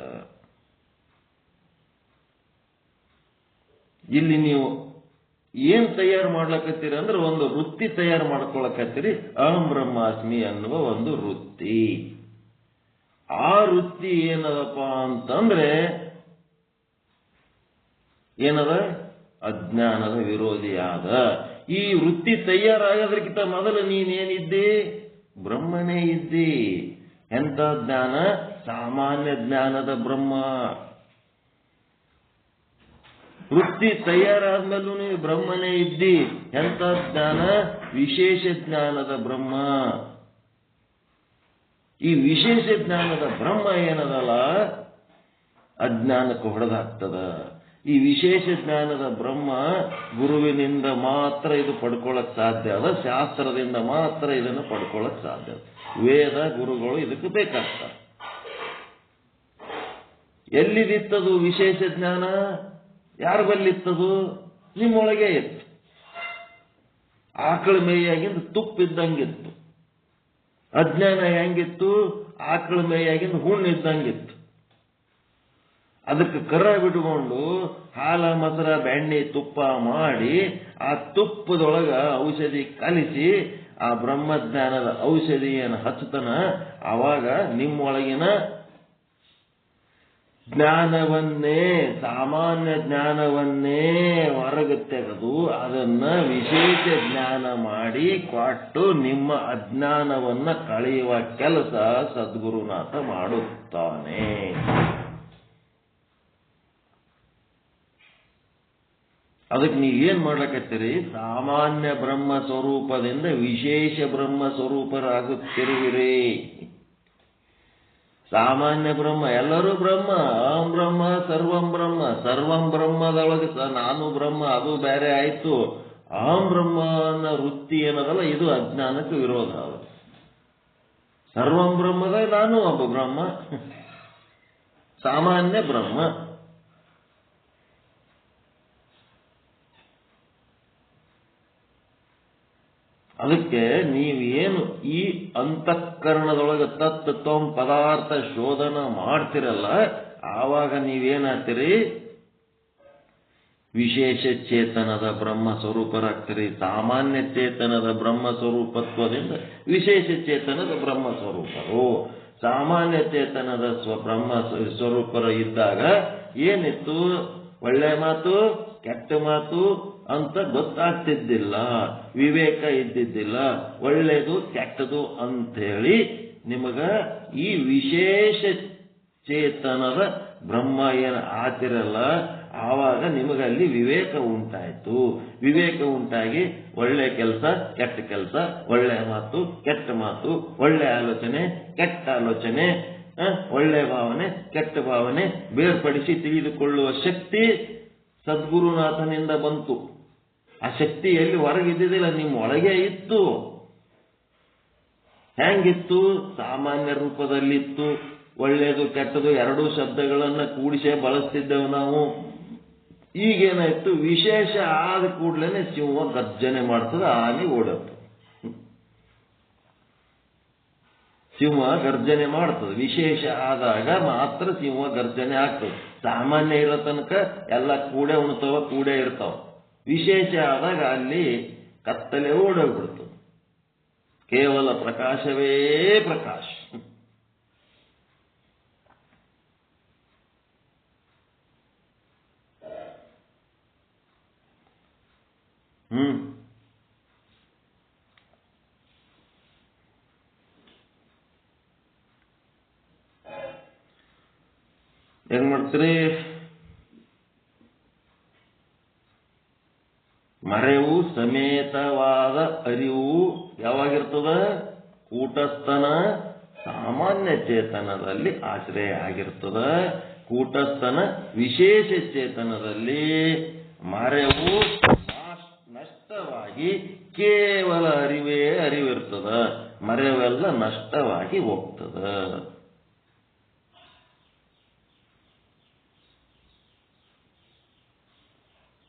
ಇಲ್ಲಿ ನೀವು ಏನ್ ತಯಾರು ಮಾಡ್ಲಕತ್ತೀರಿ ಅಂದ್ರೆ ಒಂದು ವೃತ್ತಿ ತಯಾರು ಮಾಡ್ಕೊಳಕತ್ತೀರಿ. ಅಹಂ ಬ್ರಹ್ಮಾಸ್ಮಿ ಅನ್ನುವ ಒಂದು ವೃತ್ತಿ. ಆ ವೃತ್ತಿ ಏನದಪ್ಪ ಅಂತಂದ್ರೆ ಏನದ ಅಜ್ಞಾನದ ವಿರೋಧಿಯಾದ. ಈ ವೃತ್ತಿ ತಯಾರಾಗೋದಕ್ಕಿಂತ ಮೊದಲು ನೀನೇನಿದ್ದಿ? ಬ್ರಹ್ಮನೇ ಇದ್ದಿ. ಎಂಥ ಜ್ಞಾನ? ಸಾಮಾನ್ಯ ಜ್ಞಾನದ ಬ್ರಹ್ಮ. ವೃತ್ತಿ ತಯಾರಾದ್ಮೇಲೂ ನೀವು ಬ್ರಹ್ಮನೇ ಇದ್ದಿ. ಎಂಥ ಜ್ಞಾನ? ವಿಶೇಷ ಜ್ಞಾನದ ಬ್ರಹ್ಮ. ಈ ವಿಶೇಷ ಜ್ಞಾನದ ಬ್ರಹ್ಮ ಏನದಲ್ಲ ಅಜ್ಞಾನಕ್ಕೆ ಹೊಡೆದಾಗ್ತದ. ಈ ವಿಶೇಷ ಜ್ಞಾನದ ಬ್ರಹ್ಮ ಗುರುವಿನಿಂದ ಮಾತ್ರ ಇದು ಪಡ್ಕೊಳ್ಳಕ್ ಸಾಧ್ಯ ಅದ. ಶಾಸ್ತ್ರದಿಂದ ಮಾತ್ರ ಇದನ್ನು ಪಡ್ಕೊಳ್ಳಕ್ ಸಾಧ್ಯ. ವೇದ ಗುರುಗಳು ಇದಕ್ಕೆ ಬೇಕಾಗ್ತಾರೆ. ಎಲ್ಲಿದಿತ್ತದು ವಿಶೇಷ ಜ್ಞಾನ? ಯಾರ ಬಲ್ಲಿತ್ತದು? ನಿಮ್ಮೊಳಗೆ ಇತ್ತು. ಆಕಳ ಮೇಯಾಗಿಂದ ತುಪ್ಪಿದ್ದಂಗಿತ್ತು. ಅಜ್ಞಾನ ಹೆಂಗಿತ್ತು? ಆಕಳ ಮೇಯಾಗಿಂದ ಹುಣ್ಣಿದ್ದಂಗಿತ್ತು. ಅದಕ್ಕೆ ಕರ ಬಿಟ್ಕೊಂಡು ಹಾಲ ಮೊಸರ ಬೆಣ್ಣೆ ತುಪ್ಪ ಮಾಡಿ ಆ ತುಪ್ಪದೊಳಗ ಔಷಧಿ ಕಲಿಸಿ ಆ ಬ್ರಹ್ಮಜ್ಞಾನದ ಔಷಧಿಯನ್ನು ಹಚ್ಚತನ. ಆವಾಗ ನಿಮ್ಮೊಳಗಿನ ಜ್ಞಾನವನ್ನೇ ಸಾಮಾನ್ಯ ಜ್ಞಾನವನ್ನೇ ಹೊರಗೆ ತೆಗೆದು ಅದನ್ನ ವಿಶೇಷ ಜ್ಞಾನ ಮಾಡಿ ಕೊಟ್ಟು ನಿಮ್ಮ ಅಜ್ಞಾನವನ್ನ ಕಳೆಯುವ ಕೆಲಸ ಸದ್ಗುರುನಾಥ ಮಾಡುತ್ತಾನೆ. ಅದಕ್ಕೆ ನೀವೇನ್ ಮಾಡ್ಲಕತ್ತೀರಿ? ಸಾಮಾನ್ಯ ಬ್ರಹ್ಮ ಸ್ವರೂಪದಿಂದ ವಿಶೇಷ ಬ್ರಹ್ಮ ಸ್ವರೂಪರಾಗುತ್ತಿರುವಿರಿ. ಸಾಮಾನ್ಯ ಬ್ರಹ್ಮ ಎಲ್ಲರೂ ಬ್ರಹ್ಮ. ಅಹಂ ಬ್ರಹ್ಮ ಸರ್ವಂ ಬ್ರಹ್ಮ. ಸರ್ವಂ ಬ್ರಹ್ಮದೊಳಗೆ ನಾನು ಬ್ರಹ್ಮ, ಅದು ಬೇರೆ ಆಯ್ತು. ಅಹಂ ಬ್ರಹ್ಮ ಅನ್ನೋ ವೃತ್ತಿ ಏನದಲ್ಲ ಇದು ಅಜ್ಞಾನಕ್ಕೆ ವಿರೋಧ. ಸರ್ವಂ ಬ್ರಹ್ಮದ ನಾನು ಒಬ್ಬ ಬ್ರಹ್ಮ, ಸಾಮಾನ್ಯ ಬ್ರಹ್ಮ. ಅದಕ್ಕೆ ನೀವೇನು ಈ ಅಂತಃಕರಣದೊಳಗೆ ತತ್ ತ್ವಂ ಪದಾರ್ಥ ಶೋಧನ ಮಾಡ್ತಿರಲ್ಲ ಆವಾಗ ನೀವೇನಾಗ್ತೀರಿ? ವಿಶೇಷ ಚೇತನದ ಬ್ರಹ್ಮ ಸ್ವರೂಪರಾಗ್ತೀರಿ. ಸಾಮಾನ್ಯ ಚೇತನದ ಬ್ರಹ್ಮ ಸ್ವರೂಪತ್ವದಿಂದ ವಿಶೇಷ ಚೇತನದ ಬ್ರಹ್ಮ ಸ್ವರೂಪರು. ಸಾಮಾನ್ಯ ಚೇತನದ ಬ್ರಹ್ಮ ಸ್ವರೂಪರು ಇದ್ದಾಗ ಏನಿತ್ತು? ಒಳ್ಳೆ ಮಾತು ಕೆಟ್ಟ ಮಾತು ಅಂತ ಗೊತ್ತಾಗ್ತಿದ್ದಿಲ್ಲ, ವಿವೇಕ ಇದ್ದಿದ್ದಿಲ್ಲ. ಒಳ್ಳೆಯದು ಕೆಟ್ಟದು ಅಂಥೇಳಿ ನಿಮಗ ಈ ವಿಶೇಷ ಚೇತನದ ಬ್ರಹ್ಮ ಏನು ಆತಿರಲ್ಲ ಆವಾಗ ನಿಮಗಲ್ಲಿ ವಿವೇಕ ಉಂಟಾಯ್ತು. ವಿವೇಕ ಉಂಟಾಗಿ ಒಳ್ಳೆ ಕೆಲಸ ಕೆಟ್ಟ ಕೆಲಸ, ಒಳ್ಳೆ ಮಾತು ಕೆಟ್ಟ ಮಾತು, ಒಳ್ಳೆ ಆಲೋಚನೆ ಕೆಟ್ಟ ಆಲೋಚನೆ, ಒಳ್ಳೆ ಭಾವನೆ ಕೆಟ್ಟ ಭಾವನೆ ಬೇರ್ಪಡಿಸಿ ತಿಳಿದುಕೊಳ್ಳುವ ಶಕ್ತಿ ಸದ್ಗುರುನಾಥನಿಂದ ಬಂತು. ಆ ಶಕ್ತಿ ಎಲ್ಲಿ ಹೊರಗಿದ್ದಿದ್ದಿಲ್ಲ, ನಿಮ್ಮ ಒಳಗೆ ಇತ್ತು. ಹೆಂಗಿತ್ತು? ಸಾಮಾನ್ಯ ರೂಪದಲ್ಲಿತ್ತು. ಒಳ್ಳೆಯದು ಕೆಟ್ಟದು ಎರಡೂ ಶಬ್ದಗಳನ್ನ ಕೂಡಿಸೇ ಬಳಸ್ತಿದ್ದೆವು ನಾವು. ಈಗೇನಾಯ್ತು? ವಿಶೇಷ ಆದ ಕೂಡ್ಲೇನೆ ಸಿಂಹ ಗರ್ಜನೆ ಮಾಡ್ತದೆ, ಆನೆ ಓಡತ್ತು. ಸಿಂಹ ಗರ್ಜನೆ ಮಾಡ್ತದೆ. ವಿಶೇಷ ಆದಾಗ ಮಾತ್ರ ಸಿಂಹ ಗರ್ಜನೆ ಆಗ್ತದೆ. ಸಾಮಾನ್ಯ ಇರೋ ತನಕ ಎಲ್ಲ ಕೂಡೆ ಉಣ್ತಾವ, ಕೂಡೆ ಇರ್ತಾವ. ವಿಶೇಷ ಆದಾಗ ಅಲ್ಲಿ ಕತ್ತಲೆ ಓಡೋಗ್ಬಿಡ್ತದೆ. ಕೇವಲ ಪ್ರಕಾಶವೇ ಪ್ರಕಾಶ. ಏನ್ ಮಾಡ್ತೀರಿ? ಮರೆವು ಸಮೇತವಾದ ಅರಿವು ಯಾವಾಗಿರ್ತದ? ಕೂಟಸ್ಥನ ಸಾಮಾನ್ಯ ಚೇತನದಲ್ಲಿ ಆಶ್ರಯ ಆಗಿರ್ತದ. ಕೂಟಸ್ಥನ ವಿಶೇಷ ಚೇತನದಲ್ಲಿ ಮರೆವು ನಷ್ಟವಾಗಿ ಕೇವಲ ಅರಿವೇ ಅರಿವಿರ್ತದ. ಮರೆವೆಲ್ಲ ನಷ್ಟವಾಗಿ ಹೋಗ್ತದ.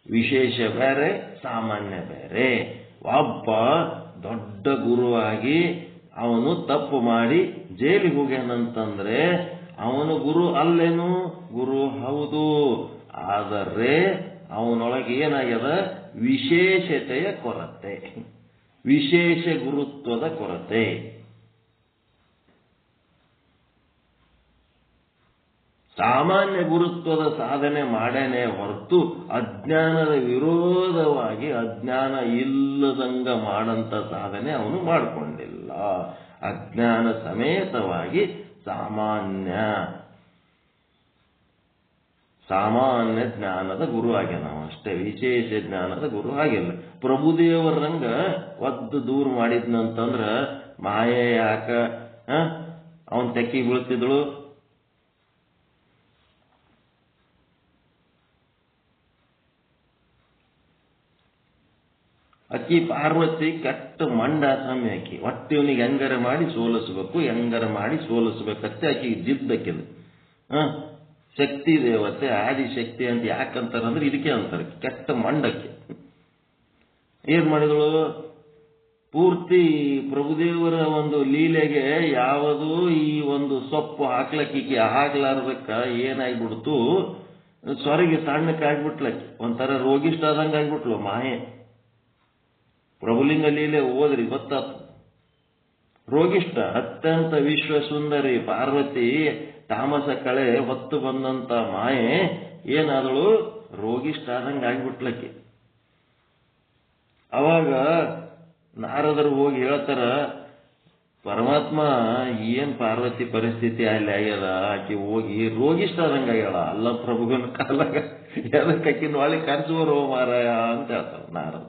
ವಿಶೇಷ ಬೇರೆ, ಸಾಮಾನ್ಯ ಬೇರೆ. ಒಬ್ಬ ದೊಡ್ಡ ಗುರುವಾಗಿ ಅವನು ತಪ್ಪು ಮಾಡಿ ಜೈಲಿಗೆ ಹೋಗ್ಯಾನಂತಂದ್ರೆ ಅವನು ಗುರು ಅಲ್ಲೇನು? ಗುರು ಹೌದು. ಆದರೆ ಅವನೊಳಗೆ ಏನಾಗ್ಯದ? ವಿಶೇಷತೆಯ ಕೊರತೆ, ವಿಶೇಷ ಗುರುತ್ವದ ಕೊರತೆ. ಸಾಮಾನ್ಯ ಗುರುತ್ವದ ಸಾಧನೆ ಮಾಡೇನೆ ಹೊರತು ಅಜ್ಞಾನದ ವಿರೋಧವಾಗಿ ಅಜ್ಞಾನ ಇಲ್ಲದಂಗ ಮಾಡಂತ ಸಾಧನೆ ಅವನು ಮಾಡಿಕೊಂಡಿಲ್ಲ. ಅಜ್ಞಾನ ಸಮೇತವಾಗಿ ಸಾಮಾನ್ಯ ಜ್ಞಾನದ ಗುರು ಆಗ್ಯಾನ ಅಷ್ಟೇ, ವಿಶೇಷ ಜ್ಞಾನದ ಗುರು ಆಗಿಲ್ಲ. ಪ್ರಭುದೇವರಂಗ ಒದ್ದು ದೂರ ಮಾಡಿದ್ನಂತಂದ್ರ ಮಾಯೆ ಯಾಕ ಅವನ್ ತೆಕ್ಕಿ ಬೀಳ್ತಿದ್ಳು? ಅಕ್ಕಿ ಪಾರ್ವತಿ ಕೆಟ್ಟ ಮಂಡ ಸ್ವಾಮಿ. ಆಕಿ ಒಟ್ಟು ಇವನಿಗೆ ಹೆಂಗರ ಮಾಡಿ ಸೋಲಿಸ್ಬೇಕತ್ತೆ ಆಕಿಗೆ ಜಿದ್ದಕ್ಕಿದು. ಶಕ್ತಿ ದೇವತೆ, ಆದಿಶಕ್ತಿ ಅಂತ ಯಾಕಂತಾರಂದ್ರೆ ಇದಕ್ಕೆ ಅಂತಾರೆ, ಕೆಟ್ಟ ಮಂಡಕ್ಕೆ. ಏನ್ ಮಾಡಿದಳು? ಪೂರ್ತಿ ಪ್ರಭುದೇವರ ಒಂದು ಲೀಲೆಗೆ ಯಾವುದು ಈ ಒಂದು ಸೊಪ್ಪು ಹಾಕ್ಲಕ್ಕಿಗೆ ಆಗ್ಲಾರ್ದಕ್ಕ ಏನಾಗ್ಬಿಡ್ತು, ಸ್ವರ್ಗೆ ಸಣ್ಣಕ್ಕಾಗ್ಬಿಟ್ಲಕ್ಕಿ, ಒಂಥರ ರೋಗಿಷ್ಟ ಆದಂಗೆ ಆಗ್ಬಿಟ್ಲು ಮಾಯೆ. ಪ್ರಭುಲಿಂಗ ಲೀಲೆ ಓದ್ರಿ ಗೊತ್ತಾತು. ರೋಗಿಷ್ಟ ಅತ್ಯಂತ ವಿಶ್ವ ಸುಂದರಿ ಪಾರ್ವತಿ ತಾಮಸ ಕಳೆ ಹೊತ್ತು ಬಂದಂತ ಮಾಯೆ ಏನಾದಳು? ರೋಗಿಷ್ಟ ಆದಂಗೆ ಆಗ್ಬಿಟ್ಲಕ್ಕೆ. ಅವಾಗ ನಾರದರು ಹೋಗಿ ಹೇಳ್ತಾರ, ಪರಮಾತ್ಮ ಏನ್ ಪಾರ್ವತಿ ಪರಿಸ್ಥಿತಿ ಅಲ್ಲಿ ಆಗ್ಯದ, ಆಕಿ ಹೋಗಿ ರೋಗಿಷ್ಟ ಆದಂಗೆ ಆಗ್ಯಾಳ. ಅಲ್ಲ ಪ್ರಭುಗನ ಕಾಲಾಗ ಎದಕ್ಕೆ ಆಕಿನ ಒಳ್ಳೆ ಕರ್ಸುವರು ಮಾರಾಯ ಅಂತ ಹೇಳ್ತಾರ ನಾರದ.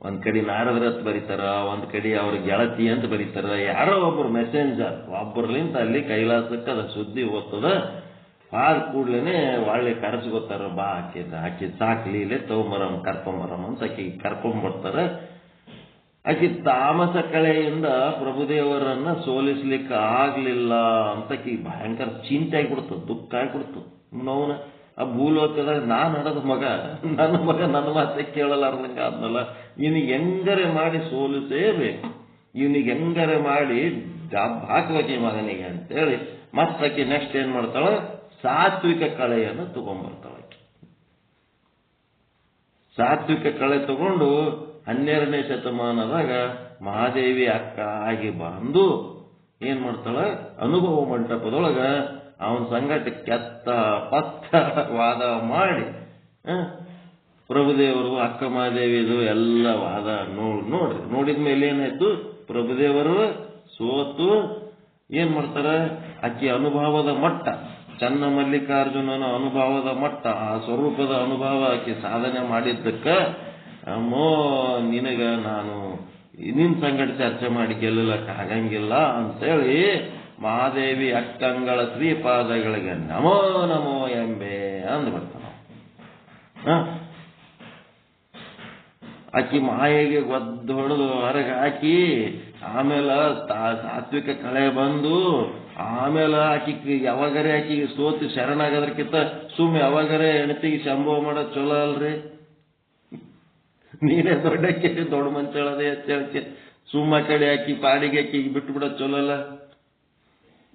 ಒಂದ್ ಕಡೆ ನಾರದ್ರ ಅಂತ ಬರೀತಾರ, ಒಂದ್ ಕಡೆ ಅವ್ರ ಗೆಳತಿ ಅಂತ ಬರೀತಾರ. ಯಾರೋ ಒಬ್ರು ಮೆಸೆಂಜರ್ ಒಬ್ಬರ್ಲಿಂತ ಅಲ್ಲಿ ಕೈಲಾಸಕ್ಕೆ ಅದ ಸುದ್ದಿ ಓದ್ತದ. ಆದ ಕೂಡ್ಲೇನೆ ಒಳ್ಳೆ ಕರೆಸ್ಕೊತಾರ, ಬಾ ಆಕಿ ಸಾಕ್ಲಿ ಇಲ್ಲೇ ತಗೊಂಬರಮ್ ಕರ್ಕೊಂಬರಮ್ ಅಂತ ಆಕಿ ಕರ್ಕೊಂಬರ್ತಾರ. ಆಕಿ ತಾಮಸ ಕಳೆಯಿಂದ ಪ್ರಭುದೇವರನ್ನ ಸೋಲಿಸ್ಲಿಕ್ಕೆ ಆಗ್ಲಿಲ್ಲ ಅಂತ ಆಕಿ ಭಯಂಕರ ಚಿಂತೆ ಆಗ್ಬಿಡ್ತದ, ದುಃಖ ಆಗ್ಬಿಡ್ತದ. ನೋವನ ಆ ಭೂಲೋಕದಾಗ ನಾನ್ ಹಡದ ಮಗ ನನ್ನ ಮಾತೆ ಕೇಳಲಾರ್ದಂಗ ಆದ್ನಲ್ಲ, ಇವನಿಗೆ ಹೆಂಗರೆ ಮಾಡಿ ಸೋಲಿಸೇಬೇಕು, ಇವನಿಗೆ ಹೆಂಗರೆ ಮಾಡಿ ಹಾಕಬೇಕಿ ಮಗನಿಗೆ ಅಂತೇಳಿ ಮತ್ತಾಕಿ ನೆಕ್ಸ್ಟ್ ಏನ್ ಮಾಡ್ತಾಳ? ಸಾತ್ವಿಕ ಕಳೆಯನ್ನು ತಗೊಂಡ್ಬರ್ತಾಳ. ಸಾತ್ವಿಕ ಕಳೆ ತಗೊಂಡು 12ನೇ ಶತಮಾನದಾಗ ಮಹಾದೇವಿ ಅಕ್ಕ ಆಗಿ ಬಂದು ಏನ್ ಮಾಡ್ತಾಳ? ಅನುಭವ ಮಂಟಪದೊಳಗ ಅವನ ಸಂಗಟ ಕೆತ್ತ ಪತ್ತ ವಾದ ಮಾಡಿ ಪ್ರಭುದೇವರು ಅಕ್ಕ ಮಹಾದೇವಿದು ಎಲ್ಲ ವಾದ ನೋಡಿದ ಮೇಲೆ ಏನಾಯ್ತು? ಪ್ರಭುದೇವರು ಸೋತು ಏನ್ ಮಾಡ್ತಾರ? ಆಕಿ ಅನುಭವದ ಮಟ್ಟ, ಚನ್ನ ಮಲ್ಲಿಕಾರ್ಜುನನ ಅನುಭವದ ಮಟ್ಟ, ಆ ಸ್ವರೂಪದ ಅನುಭವ ಆಕಿ ಸಾಧನೆ ಮಾಡಿದ್ದಕ್ಕ ಅಮ್ಮೋ ನಿನಗ ನಾನು ನಿನ್ ಸಂಗಟ ಚರ್ಚೆ ಮಾಡಿ ಗೆಲ್ಲಲಕ್ಕ ಆಗಂಗಿಲ್ಲ ಅಂತೇಳಿ ಮಹಾದೇವಿ ಅಕ್ಕಂಗಳ ಶ್ರೀಪಾದಗಳಿಗೆ ನಮೋ ನಮೋ ಎಂಬೆ ಅಂದ್ಬಿಡ್ತಾನ. ಆಕಿ ಮಾಯೆಗೆ ಒದ್ದು ಹೊಡೆದು ಹೊರಗೆ ಹಾಕಿ ಆಮೇಲೆ ಸಾತ್ವಿಕ ಕಳೆ ಬಂದು ಆಮೇಲೆ ಆಕಿಗೆ ಯಾವಾಗರೆ ಆಕಿಗೆ ಸೋತು ಶರಣಾಗೋದಕ್ಕಿಂತ ಸುಮ್ಮನೆ ಯಾವಾಗರೆ ಹೆಂಡತಿಗೆ ಸಂಭವ ಮಾಡೋದು ಚಲೋ ಅಲ್ರಿ? ನೀನೇ ದೊಡ್ಡಕ್ಕೆ ದೊಡ್ಡ ಮಂಚಳದೆ ಹೆಚ್ಚಳಕ್ಕೆ ಸುಮ್ಮ ಕಡೆ ಹಾಕಿ ಪಾಡಿಗೆ ಆಕಿಗೆ ಬಿಟ್ಟು ಬಿಡೋದು ಚಲೋ ಅಲ್ಲ?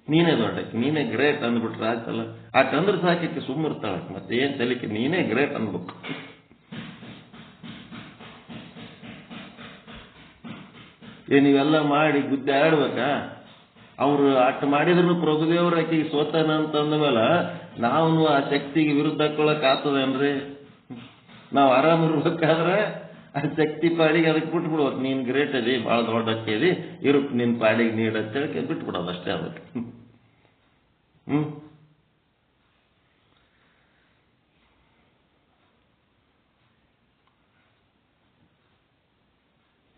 ನೀನೇ ದೊಡ್ಡಕ್ಕೆ, ನೀನೇ ಗ್ರೇಟ್ ಅಂದ್ಬಿಟ್ರೆ ಆಯ್ತಲ್ಲ. ಆಕಂದ್ರೆ ಸಾಕಕ್ಕೆ ಸುಮ್ಮಿರ್ತಾಳಕ್ಕೆ, ಮತ್ತೆ ಏನ್ ತಲಿಕೆ, ನೀನೇ ಗ್ರೇಟ್ ಅನ್ಬೇಕು. ನೀವೆಲ್ಲ ಮಾಡಿ ಗುದ್ದೆ ಆಡ್ಬೇಕಾ? ಅವ್ರು ಅಟ್ ಮಾಡಿದ್ರು ಪ್ರಭುದೇವ್ರ ಆಕಿಗೆ ಸೋತಾನ ಅಂತಂದ ಮೇಲೆ ನಾವು ಆ ಶಕ್ತಿಗೆ ವಿರುದ್ಧ ಹಾಕೊಳಕ್ ಆಗ್ತದೇನ್ರಿ? ನಾವು ಆರಾಮಿರ್ಬೇಕಾದ್ರೆ ಆ ಶಕ್ತಿ ಪಾಡಿಗೆ ಅದಕ್ಕೆ ಬಿಟ್ಬಿಡ್ಬೇಕು. ನೀನ್ ಗ್ರೇಟ್ ಅದಿ, ಭಾಳ ದೊಡ್ಡ ಅಕ್ಕಿ ಇರುಪ್ ನಿನ್ ಪಾಡಿಗೆ ನೀಡಂತ ಹೇಳಿ ಬಿಟ್ಬಿಡೋದು ಅಷ್ಟೇ ಅದಕ್ಕೆ.